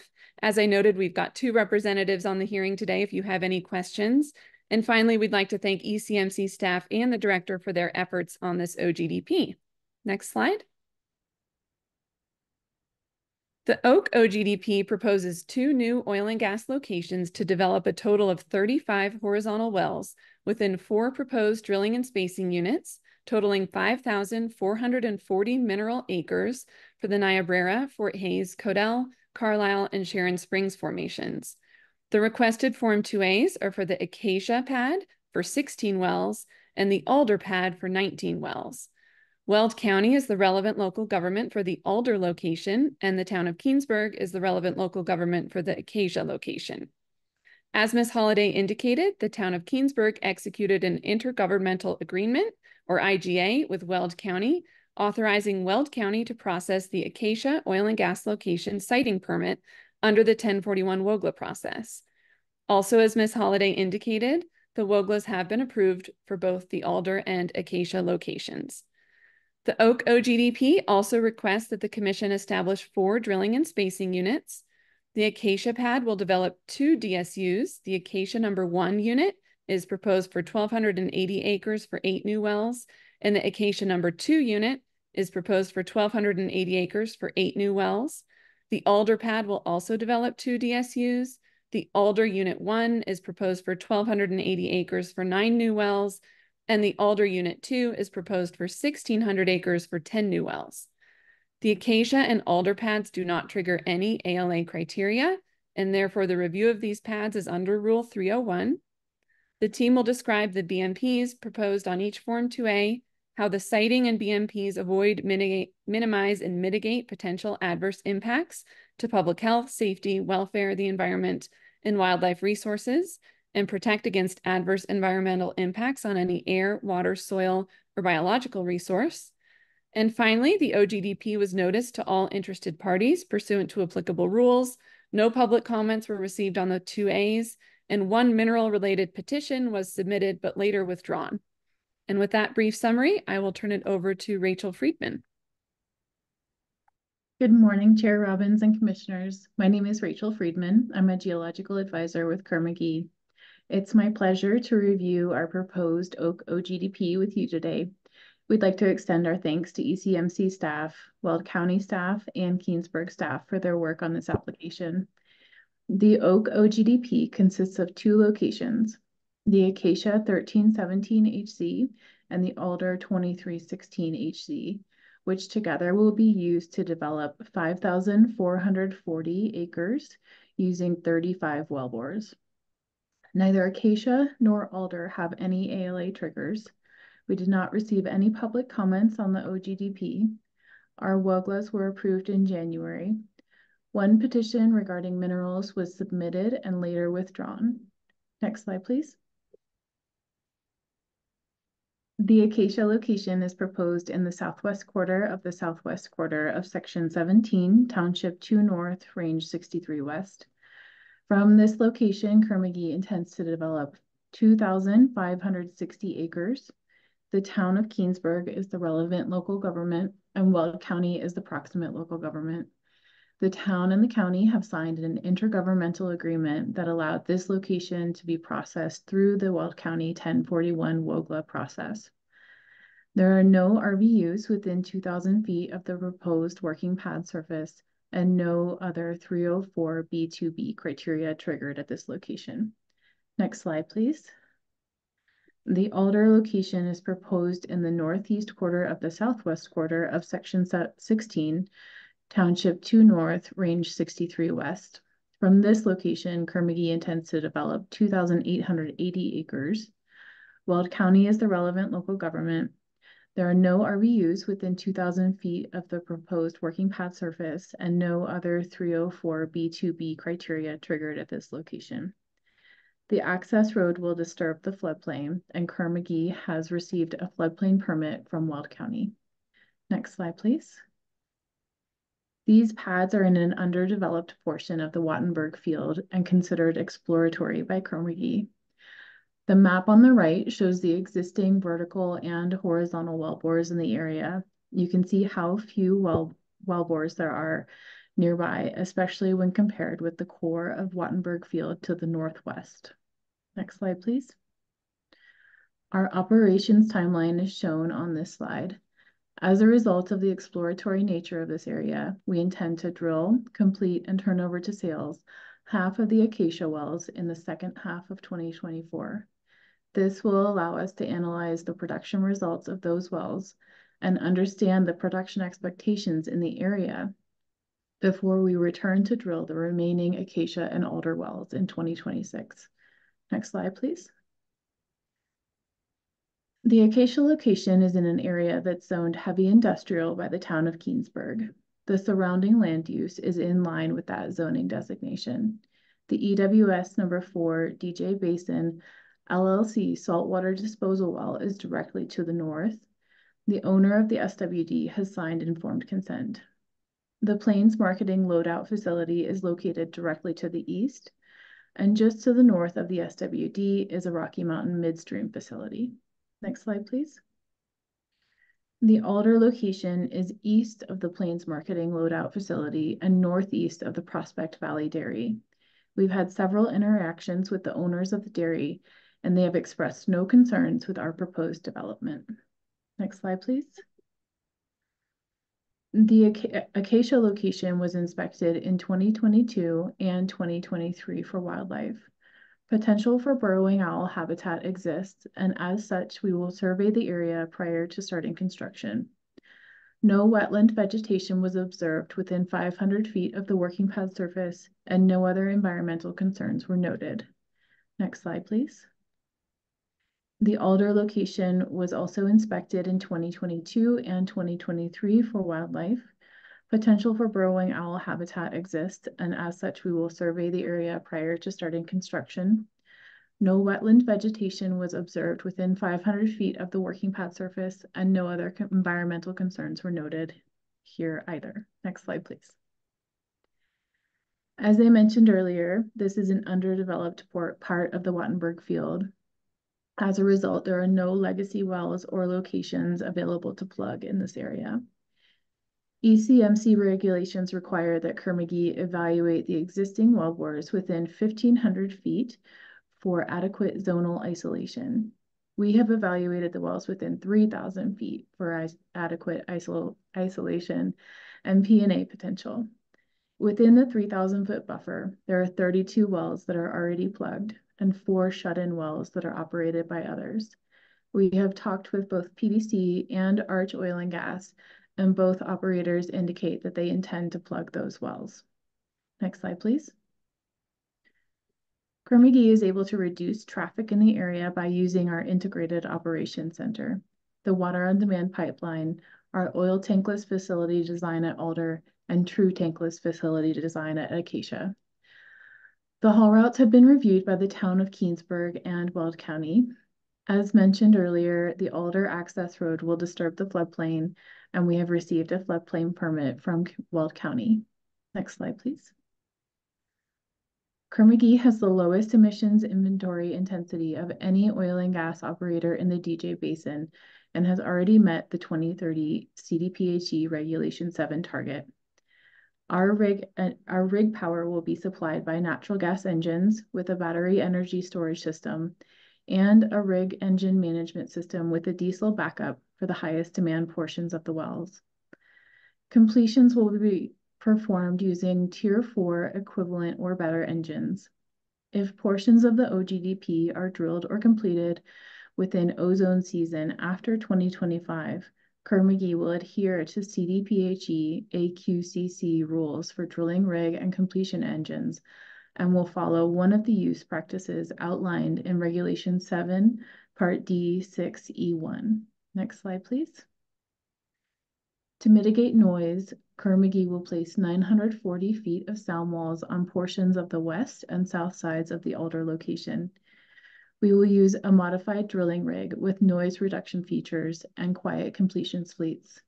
As I noted, we've got 2 representatives on the hearing today if you have any questions. And finally, we'd like to thank ECMC staff and the director for their efforts on this OGDP. Next slide. The Oak OGDP proposes 2 new oil and gas locations to develop a total of 35 horizontal wells within 4 proposed drilling and spacing units, totaling 5,440 mineral acres for the Niobrara, Fort Hays, Codell, Carlisle, and Sharon Springs formations. The requested Form 2As are for the Acacia pad for 16 wells and the Alder pad for 19 wells. Weld County is the relevant local government for the Alder location, and the town of Keensburg is the relevant local government for the Acacia location. As Ms. Holliday indicated, the town of Keensburg executed an intergovernmental agreement, or IGA, with Weld County, authorizing Weld County to process the Acacia oil and gas location siting permit under the 1041 WOGLA process. Also, as Ms. Holliday indicated, the WOGLAs have been approved for both the Alder and Acacia locations. The Oak OGDP also requests that the commission establish 4 drilling and spacing units. The Acacia pad will develop 2 DSUs. The Acacia number 1 unit is proposed for 1,280 acres for 8 new wells, and the Acacia number 2 unit is proposed for 1,280 acres for 8 new wells. The Alder pad will also develop 2 DSUs. The Alder Unit 1 is proposed for 1,280 acres for 9 new wells, and the Alder Unit 2 is proposed for 1,600 acres for 10 new wells. The Acacia and Alder pads do not trigger any ALA criteria, and therefore the review of these pads is under Rule 301. The team will describe the BMPs proposed on each Form 2A, how the siting and BMPs avoid, minimize, and mitigate potential adverse impacts to public health, safety, welfare, the environment, and wildlife resources, and protect against adverse environmental impacts on any air, water, soil, or biological resource. And finally, the OGDP was noticed to all interested parties pursuant to applicable rules. No public comments were received on the 2As, and one mineral-related petition was submitted but later withdrawn. And with that brief summary, I will turn it over to Rachel Friedman.
Good morning, Chair Robbins and Commissioners. My name is Rachel Friedman. I'm a geological advisor with Kerr-McGee. It's my pleasure to review our proposed Oak OGDP with you today. We'd like to extend our thanks to ECMC staff, Weld County staff, and Keensburg staff for their work on this application. The Oak OGDP consists of two locations, the Acacia 1317 HC and the Alder 2316 HC, which together will be used to develop 5,440 acres using 35 wellbores. Neither Acacia nor Alder have any ALA triggers. We did not receive any public comments on the OGDP. Our WOGLAs were approved in January. One petition regarding minerals was submitted and later withdrawn. Next slide, please. The Acacia location is proposed in the southwest quarter of the southwest quarter of Section 17, Township 2 North, Range 63 West. From this location, Kerr-McGee intends to develop 2,560 acres. The town of Keensburg is the relevant local government, and Weld County is the proximate local government. The town and the county have signed an intergovernmental agreement that allowed this location to be processed through the Weld County 1041 WOGLA process. There are no RVUs within 2,000 feet of the proposed working pad surface and no other 304 B2B criteria triggered at this location. Next slide, please. The Alder location is proposed in the northeast quarter of the southwest quarter of Section 16, Township 2 North, Range 63 West. From this location, Kerr-McGee intends to develop 2,880 acres. Weld County is the relevant local government. There are no RVUs within 2,000 feet of the proposed working pad surface and no other 304 B2B criteria triggered at this location. The access road will disturb the floodplain, and Kerr-McGee has received a floodplain permit from Weld County. Next slide, please. These pads are in an underdeveloped portion of the Wattenberg field and considered exploratory by Kerr-McGee. The map on the right shows the existing vertical and horizontal wellbores in the area. You can see how few wellbores there are nearby, especially when compared with the core of Wattenberg field to the northwest. Next slide, please. Our operations timeline is shown on this slide. As a result of the exploratory nature of this area, we intend to drill, complete, and turn over to sales half of the Acacia wells in the second half of 2024. This will allow us to analyze the production results of those wells and understand the production expectations in the area before we return to drill the remaining Acacia and Alder wells in 2026. Next slide, please. The Acacia location is in an area that's zoned heavy industrial by the town of Keensburg. The surrounding land use is in line with that zoning designation. The EWS number 4 DJ Basin LLC saltwater disposal well is directly to the north. The owner of the SWD has signed informed consent. The Plains Marketing Loadout Facility is located directly to the east, and just to the north of the SWD is a Rocky Mountain Midstream facility. Next slide, please. The Alder location is east of the Plains Marketing Loadout Facility and northeast of the Prospect Valley Dairy. We've had several interactions with the owners of the dairy, and they have expressed no concerns with our proposed development. Next slide, please. The Acacia location was inspected in 2022 and 2023 for wildlife. Potential for burrowing owl habitat exists, and as such, we will survey the area prior to starting construction. No wetland vegetation was observed within 500 feet of the working pad surface, and no other environmental concerns were noted. Next slide, please. The Alder location was also inspected in 2022 and 2023 for wildlife. Potential for burrowing owl habitat exists, and as such, we will survey the area prior to starting construction. No wetland vegetation was observed within 500 feet of the working path surface, and no other environmental concerns were noted here either. Next slide, please. As I mentioned earlier, this is an underdeveloped part of the Wattenberg Field. As a result, there are no legacy wells or locations available to plug in this area. ECMC regulations require that Kerr-McGee evaluate the existing wellbores within 1,500 feet for adequate zonal isolation. We have evaluated the wells within 3,000 feet for adequate isolation and P&A potential. Within the 3,000-foot buffer, there are 32 wells that are already plugged and 4 shut-in wells that are operated by others. We have talked with both PDC and Arch Oil and Gas, and both operators indicate that they intend to plug those wells. Next slide, please. Kerr-McGee is able to reduce traffic in the area by using our integrated operations center, the water on demand pipeline, our oil tankless facility design at Alder, and true tankless facility design at Acacia. The haul routes have been reviewed by the town of Keensburg and Weld County. As mentioned earlier, the Alder access road will disturb the floodplain, and we have received a floodplain permit from Weld County. Next slide, please. Kerr-McGee has the lowest emissions inventory intensity of any oil and gas operator in the DJ Basin and has already met the 2030 CDPHE Regulation 7 target. Our rig power will be supplied by natural gas engines with a battery energy storage system and a rig engine management system with a diesel backup for the highest demand portions of the wells. Completions will be performed using Tier 4 equivalent or better engines. If portions of the OGDP are drilled or completed within ozone season after 2025, Kerr-McGee will adhere to CDPHE AQCC rules for drilling rig and completion engines and will follow one of the use practices outlined in Regulation 7, Part D 6E1. Next slide, please. To mitigate noise, Kerr-McGee will place 940 feet of sound walls on portions of the west and south sides of the Alder location. We will use a modified drilling rig with noise reduction features and quiet completions fleets.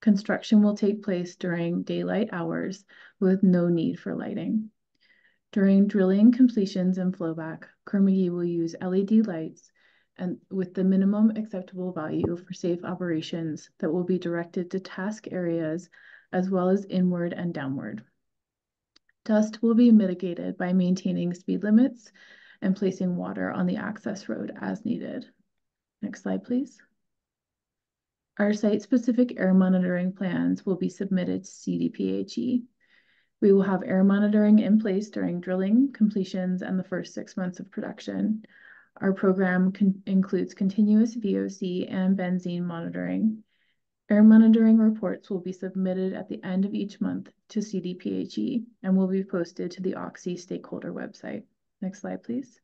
Construction will take place during daylight hours with no need for lighting. During drilling, completions, and flowback, Kerr-McGee will use LED lights and with the minimum acceptable value for safe operations that will be directed to task areas as well as inward and downward. Dust will be mitigated by maintaining speed limits and placing water on the access road as needed. Next slide, please. Our site-specific air monitoring plans will be submitted to CDPHE. We will have air monitoring in place during drilling, completions, and the first 6 months of production. Our program includes continuous VOC and benzene monitoring. Air monitoring reports will be submitted at the end of each month to CDPHE and will be posted to the Oxy stakeholder website. Next slide, please.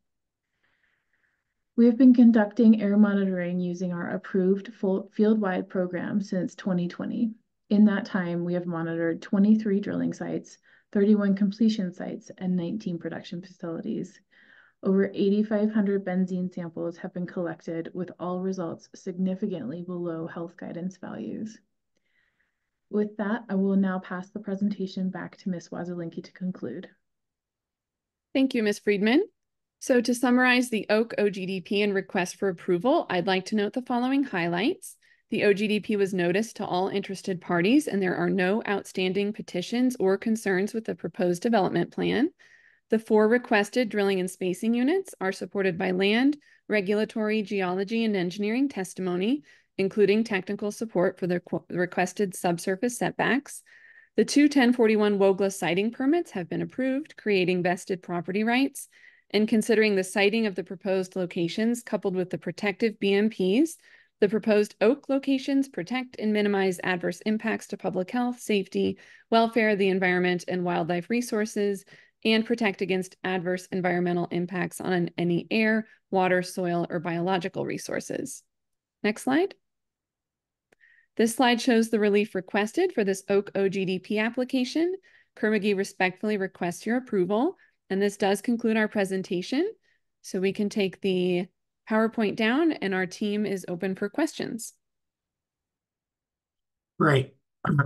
We have been conducting air monitoring using our approved full field-wide program since 2020. In that time, we have monitored 23 drilling sites, 31 completion sites, and 19 production facilities. Over 8,500 benzene samples have been collected, with all results significantly below health guidance values. With that, I will now pass the presentation back to Ms. Wazelinski to conclude.
Thank you, Ms. Friedman. So to summarize the Oak OGDP and request for approval, I'd like to note the following highlights. The OGDP was noticed to all interested parties, and there are no outstanding petitions or concerns with the proposed development plan. The 4 requested drilling and spacing units are supported by land, regulatory, geology, and engineering testimony, including technical support for the requested subsurface setbacks. The 2 1041 WOGLA siting permits have been approved, creating vested property rights. And considering the siting of the proposed locations coupled with the protective BMPs, the proposed Oak locations protect and minimize adverse impacts to public health, safety, welfare, the environment, and wildlife resources, and protect against adverse environmental impacts on any air, water, soil, or biological resources. Next slide. This slide shows the relief requested for this Oak OGDP application. Kerr-McGee respectfully requests your approval, and this does conclude our presentation. So we can take the PowerPoint down, and our team is open for questions.
Great.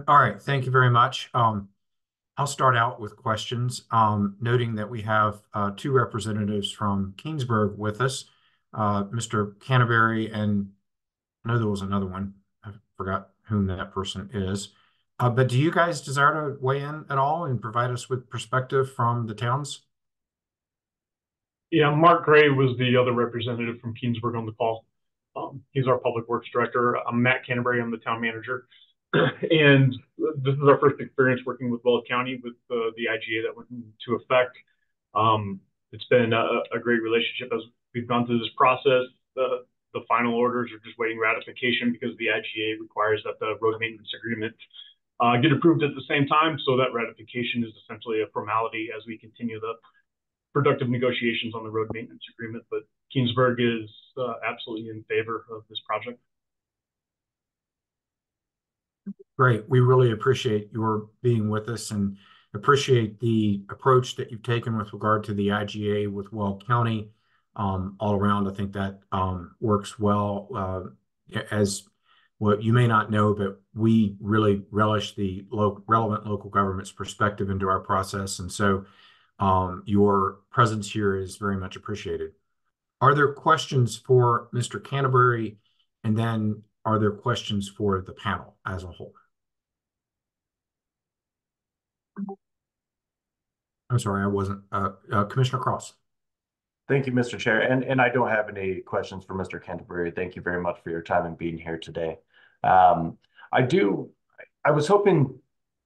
All right. Thank you very much. I'll start out with questions, noting that we have two representatives from Kingsburg with us, Mr. Canterbury, and I know there was another one. I forgot whom that person is. But do you guys desire to weigh in at all and provide us with perspective from the towns?
Yeah, Mark Gray was the other representative from Keensburg on the call. He's our public works director. I'm Matt Canterbury. I'm the town manager. And this is our first experience working with Weld County with the IGA that went into effect. It's been a great relationship as we've gone through this process. The final orders are just waiting ratification because the IGA requires that the road maintenance agreement get approved at the same time. So that ratification is essentially a formality as we continue the productive negotiations on the road maintenance agreement. But Keensburg is absolutely in favor of this project.
Great. We really appreciate your being with us and appreciate the approach that you've taken with regard to the IGA with Weld County. All around, I think that works well. As what you may not know, but we really relish the relevant local government's perspective into our process. And so your presence here is very much appreciated. Are there questions for Mr. Canterbury? And then are there questions for the panel as a whole? I'm sorry, I wasn't. Commissioner Cross.
Thank you, Mr. Chair. And I don't have any questions for Mr. Canterbury. Thank you very much for your time and being here today. I was hoping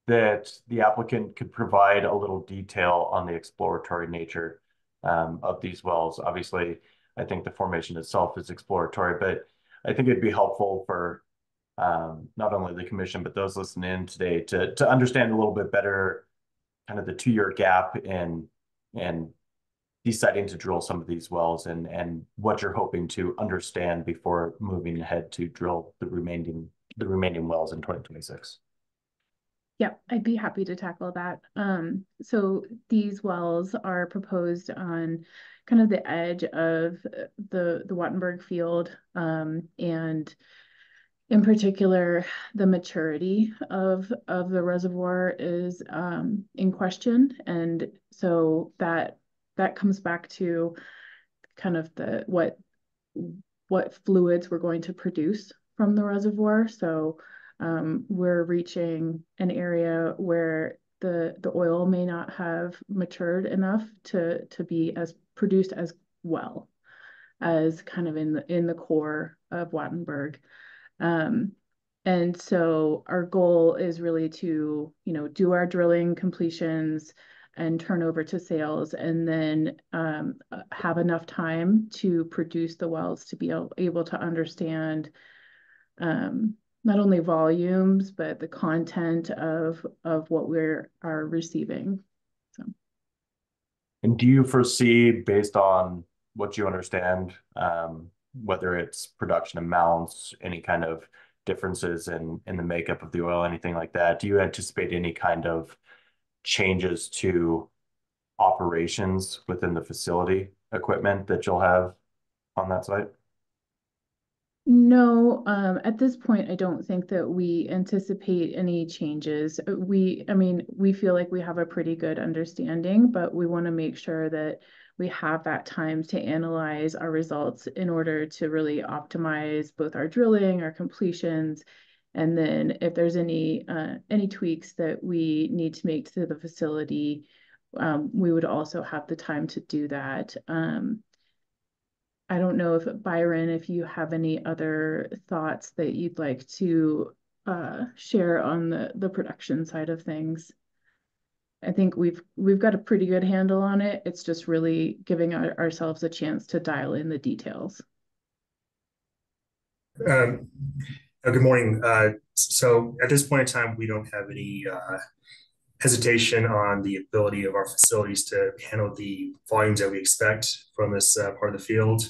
that the applicant could provide a little detail on the exploratory nature of these wells. Obviously, I think the formation itself is exploratory, but I think it'd be helpful for not only the commission, but those listening in today to understand a little bit better kind of the 2-year gap in deciding to drill some of these wells and what you're hoping to understand before moving ahead to drill the remaining wells in 2026.
Yeah, I'd be happy to tackle that. So these wells are proposed on kind of the edge of the Wattenberg field, and in particular, the maturity of the reservoir is in question, and so that comes back to kind of what fluids we're going to produce from the reservoir. So we're reaching an area where the oil may not have matured enough to be as produced as well as kind of in the core of Wattenberg. And so our goal is really to, do our drilling completions and turn over to sales, and then have enough time to produce the wells to be able to understand not only volumes, but the content of what we are receiving. So.
And do you foresee, based on what you understand, whether it's production amounts, any kind of differences in the makeup of the oil, anything like that, do you anticipate any kind of changes to operations within the facility equipment that you'll have on that site?
No, at this point, I don't think that we anticipate any changes. We feel like we have a pretty good understanding, but we want to make sure that we have that time to analyze our results in order to really optimize both our drilling, our completions, and then if there's any tweaks that we need to make to the facility, we would also have the time to do that. I don't know if Byron, if you have any other thoughts that you'd like to share on the production side of things. I think we've got a pretty good handle on it. It's just really giving ourselves a chance to dial in the details.
Good morning. So at this point in time, we don't have any
hesitation on the ability of our facilities to handle the volumes that we expect from this part of the field.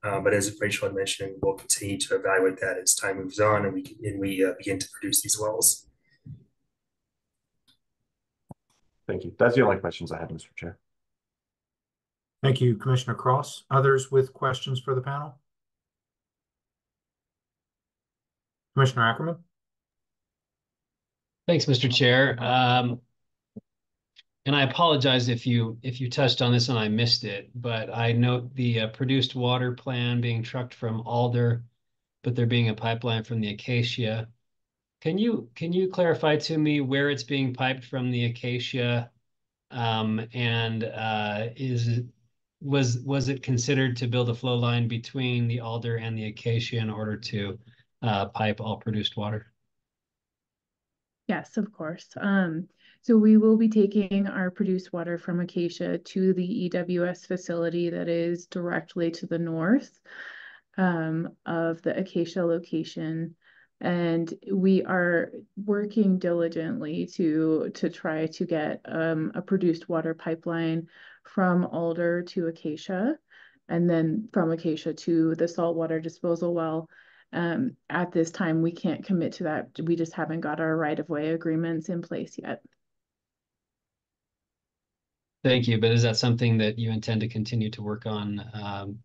But as Rachel had mentioned, we'll continue to evaluate that as time moves on and we begin to produce these wells.
Thank you. That's the only questions I had, Mr. Chair.
Thank you, Commissioner Cross. Others with questions for the panel? Commissioner Ackerman?
Thanks, Mr. Chair. And I apologize if you touched on this and I missed it, but I note the produced water plan being trucked from Alder, but there being a pipeline from the Acacia. Can you clarify to me where it's being piped from the Acacia? Was it considered to build a flow line between the Alder and the Acacia in order to pipe all produced water?
Yes, of course. So we will be taking our produced water from Acacia to the EWS facility that is directly to the north of the Acacia location. And we are working diligently to try to get a produced water pipeline from Alder to Acacia, and then from Acacia to the saltwater disposal well. At this time, we can't commit to that. We just haven't got our right-of-way agreements in place yet.
Thank you. But is that something that you intend to continue to work on,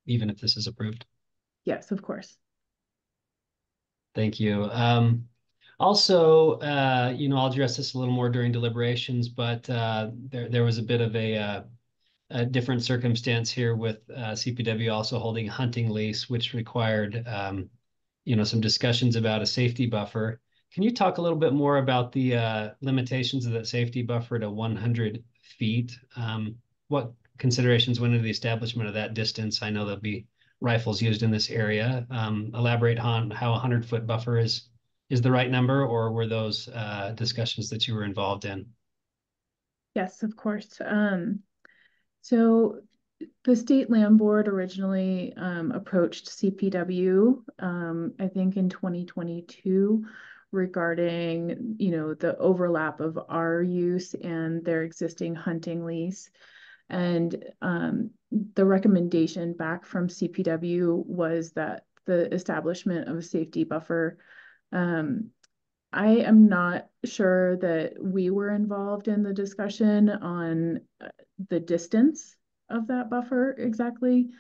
even if this is approved?
Yes, of course.
Thank you. Also, I'll address this a little more during deliberations, but there was a bit of a different circumstance here with CPW also holding a hunting lease, which required, some discussions about a safety buffer. Can you talk a little bit more about the limitations of that safety buffer to 100 feet? What considerations went into the establishment of that distance? I know there'll be rifles used in this area. Elaborate on how a 100-foot buffer is the right number, or were those discussions that you were involved in?
Yes, of course. So the State Land Board originally approached CPW, I think in 2022, regarding, the overlap of our use and their existing hunting lease. And the recommendation back from CPW was that the establishment of a safety buffer. I am not sure that we were involved in the discussion on the distance of that buffer exactly.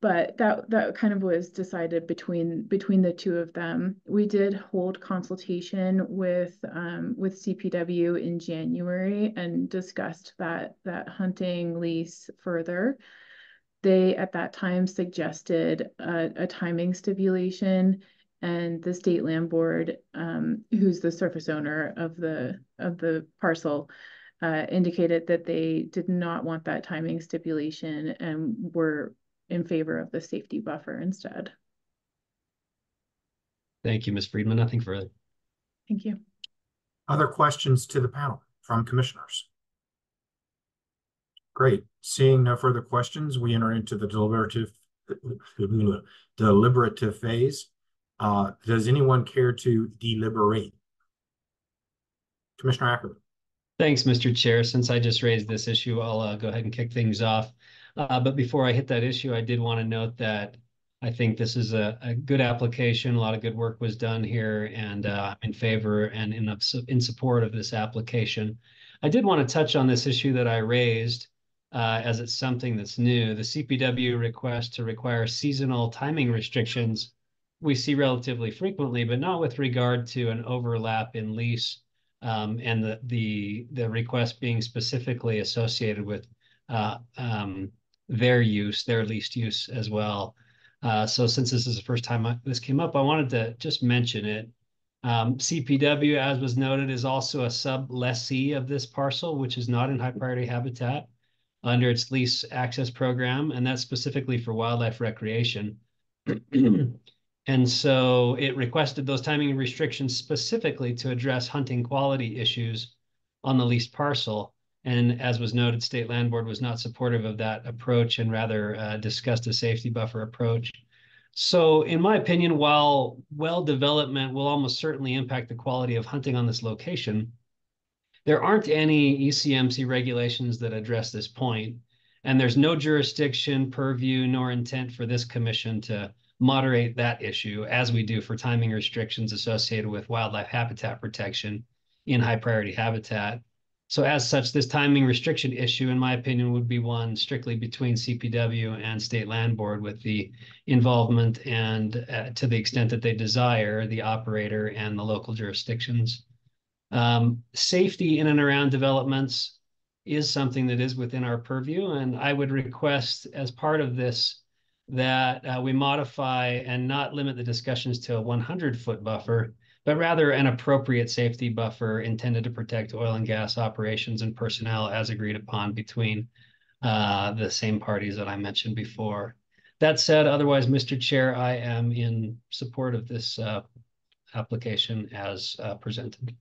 But that kind of was decided between the two of them. We did hold consultation with CPW in January and discussed that hunting lease further. They at that time suggested a timing stipulation, and the State Land Board, who's the surface owner of the parcel, indicated that they did not want that timing stipulation and were in favor of the safety buffer instead.
Thank you, Ms. Friedman. Nothing further.
Thank you.
Other questions to the panel from commissioners? Great. Seeing no further questions, we enter into the deliberative phase. Does anyone care to deliberate? Commissioner Ackerman.
Thanks, Mr. Chair. Since I just raised this issue, I'll go ahead and kick things off. But before I hit that issue, I did want to note that I think this is a good application. A lot of good work was done here, and I'm in favor and in support of this application. I did want to touch on this issue that I raised, as it's something that's new. The CPW request to require seasonal timing restrictions we see relatively frequently, but not with regard to an overlap in lease, and the request being specifically associated with their leased use as well. So since this is the first time this came up, I wanted to just mention it. CPW, as was noted, is also a sub-lessee of this parcel, which is not in high priority habitat under its lease access program, and that's specifically for wildlife recreation. And so it requested those timing restrictions specifically to address hunting quality issues on the leased parcel. And as was noted, State Land Board was not supportive of that approach and rather discussed a safety buffer approach. So in my opinion, while well development will almost certainly impact the quality of hunting on this location, there aren't any ECMC regulations that address this point, and there's no jurisdiction, purview, nor intent for this commission to moderate that issue as we do for timing restrictions associated with wildlife habitat protection in high priority habitat. So as such, this timing restriction issue, in my opinion, would be one strictly between CPW and State Land Board, with the involvement and to the extent that they desire, the operator and the local jurisdictions. Safety in and around developments is something that is within our purview, and I would request as part of this that we modify and not limit the discussions to a 100-foot buffer, but rather an appropriate safety buffer intended to protect oil and gas operations and personnel as agreed upon between the same parties that I mentioned before. That said, otherwise, Mr. Chair, I am in support of this application as presented.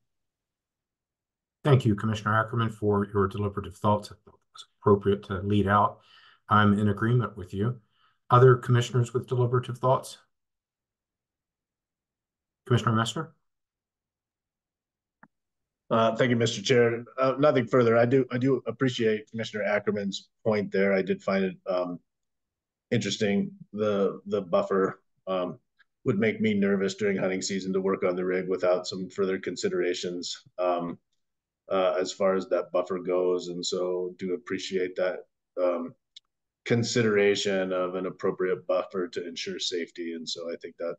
Thank you, Commissioner Ackerman, for your deliberative thoughts. I thought it was appropriate to lead out. I'm in agreement with you. Other commissioners with deliberative thoughts? Commissioner Messner?
Thank you, Mr. Chair. Nothing further. I do appreciate Commissioner Ackerman's point there. I did find it interesting. The buffer would make me nervous during hunting season to work on the rig without some further considerations as far as that buffer goes, and so do appreciate that consideration of an appropriate buffer to ensure safety. And so I think that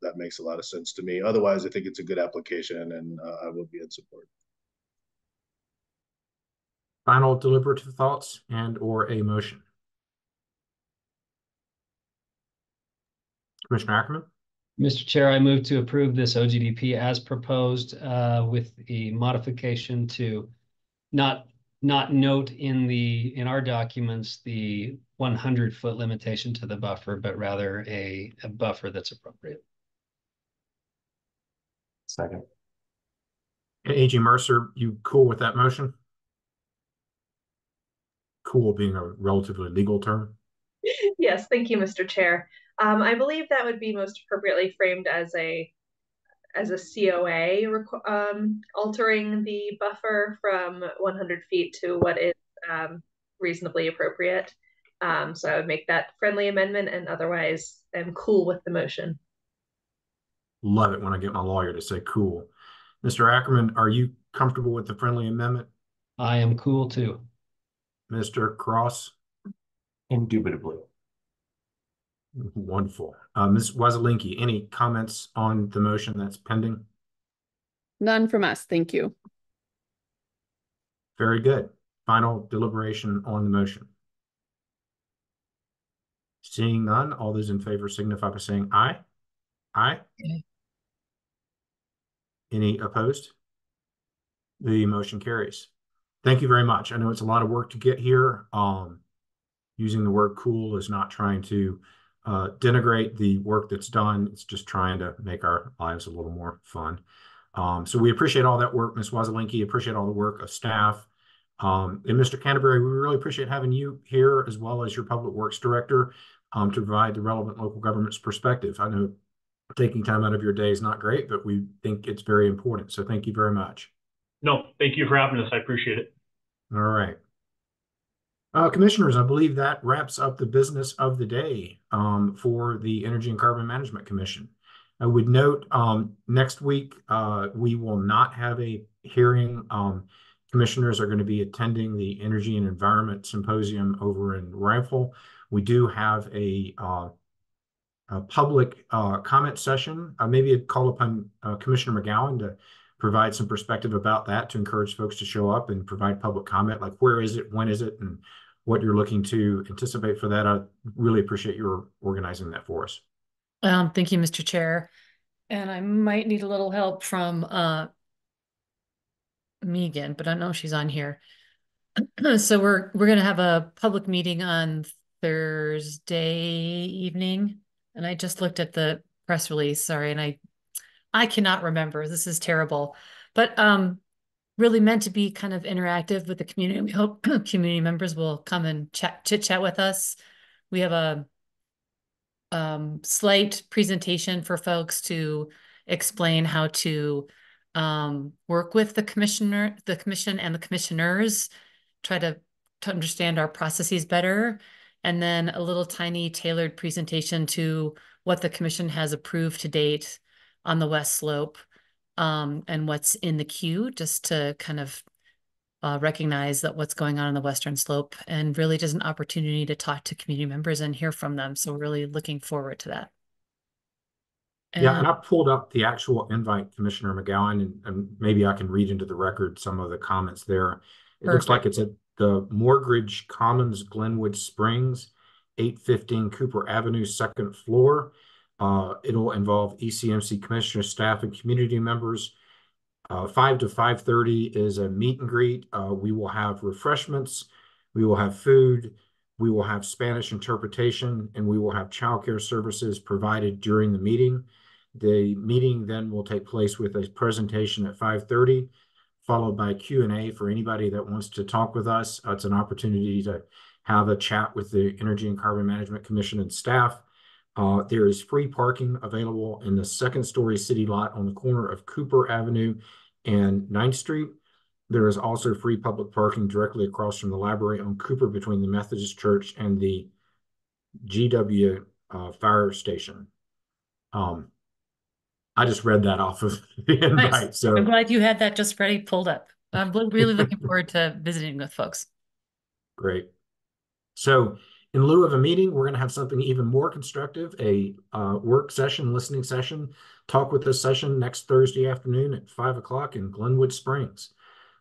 that makes a lot of sense to me. Otherwise, I think it's a good application, and I will be in support.
Final deliberative thoughts and or a motion? Commissioner Ackerman?
Mr. Chair, I move to approve this OGDP as proposed with a modification to not note in our documents the 100-foot limitation to the buffer, but rather a buffer that's appropriate.
Second.
AG Mercer, you cool with that motion? Cool being a relatively legal term.
Yes, thank you, Mr. Chair. I believe that would be most appropriately framed as a COA, altering the buffer from 100 feet to what is reasonably appropriate. So I would make that friendly amendment, and otherwise I'm cool with the motion.
Love it when I get my lawyer to say cool. Mr. Ackerman, are you comfortable with the friendly amendment?
I am cool too.
Mr. Cross?
Indubitably.
Wonderful. Ms. Wazelinski, any comments on the motion that's pending?
None from us. Thank you.
Very good. Final deliberation on the motion. Seeing none, all those in favor signify by saying aye. Aye.
Okay.
Any opposed? The motion carries. Thank you very much. I know it's a lot of work to get here. Using the word cool is not trying to denigrate the work that's done. It's just trying to make our lives a little more fun. So we appreciate all that work, Ms. Wazelinski, appreciate all the work of staff. And Mr. Canterbury, we really appreciate having you here, as well as your Public Works Director, to provide the relevant local government's perspective. I know taking time out of your day is not great, but we think it's very important. So thank you very much.
No, thank you for having us. I appreciate it.
All right. Commissioners, I believe that wraps up the business of the day for the Energy and Carbon Management Commission. I would note next week we will not have a hearing. Commissioners are going to be attending the Energy and Environment Symposium over in Rifle. We do have a public comment session. Maybe I'd call upon Commissioner McGowan to provide some perspective about that, to encourage folks to show up and provide public comment, like where is it, when is it, and what you're looking to anticipate for that. I really appreciate your organizing that for us.
Thank you, Mr. Chair. And I might need a little help from Megan, but I don't know if she's on here. So we're going to have a public meeting on Thursday evening, and I just looked at the press release. Sorry, and I cannot remember. This is terrible, but really meant to be kind of interactive with the community. We hope community members will come and chit chat with us. We have a slight presentation for folks to explain how to work with the commission and the commissioners, try to understand our processes better, and then a little tiny tailored presentation to what the commission has approved to date on the West Slope, and what's in the queue, just to kind of recognize that what's going on the Western Slope, and really just an opportunity to talk to community members and hear from them. So really looking forward to that.
Yeah, and I pulled up the actual invite, Commissioner McGowan, and maybe I can read into the record some of the comments there. It looks like it's at the Mortgage Commons, Glenwood Springs, 815 Cooper Avenue, second floor. It'll involve ECMC commissioner, staff, and community members. 5 to 5:30 is a meet and greet. We will have refreshments. We will have food. We will have Spanish interpretation, and we will have childcare services provided during the meeting. The meeting then will take place with a presentation at 5:30, followed by Q&A for anybody that wants to talk with us. It's an opportunity to have a chat with the Energy and Carbon Management Commission and staff. There is free parking available in the second story city lot on the corner of Cooper Avenue and 9th Street. There is also free public parking directly across from the library on Cooper between the Methodist Church and the GW fire station. I just read that off of the invite.
Nice.
So
I'm glad you had that just ready pulled up. I'm really looking forward to visiting with folks.
Great. So in lieu of a meeting, we're going to have something even more constructive, a work session, listening session, talk with us session next Thursday afternoon at 5 o'clock in Glenwood Springs.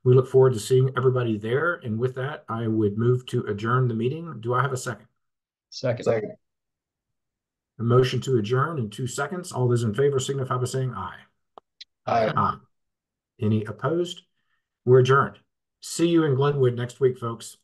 We look forward to seeing everybody there. And with that, I would move to adjourn the meeting. Do I have a second?
Second.
A motion to adjourn in 2 seconds. All those in favor signify by saying aye. Aye. Any opposed? We're adjourned. See you in Glenwood next week, folks.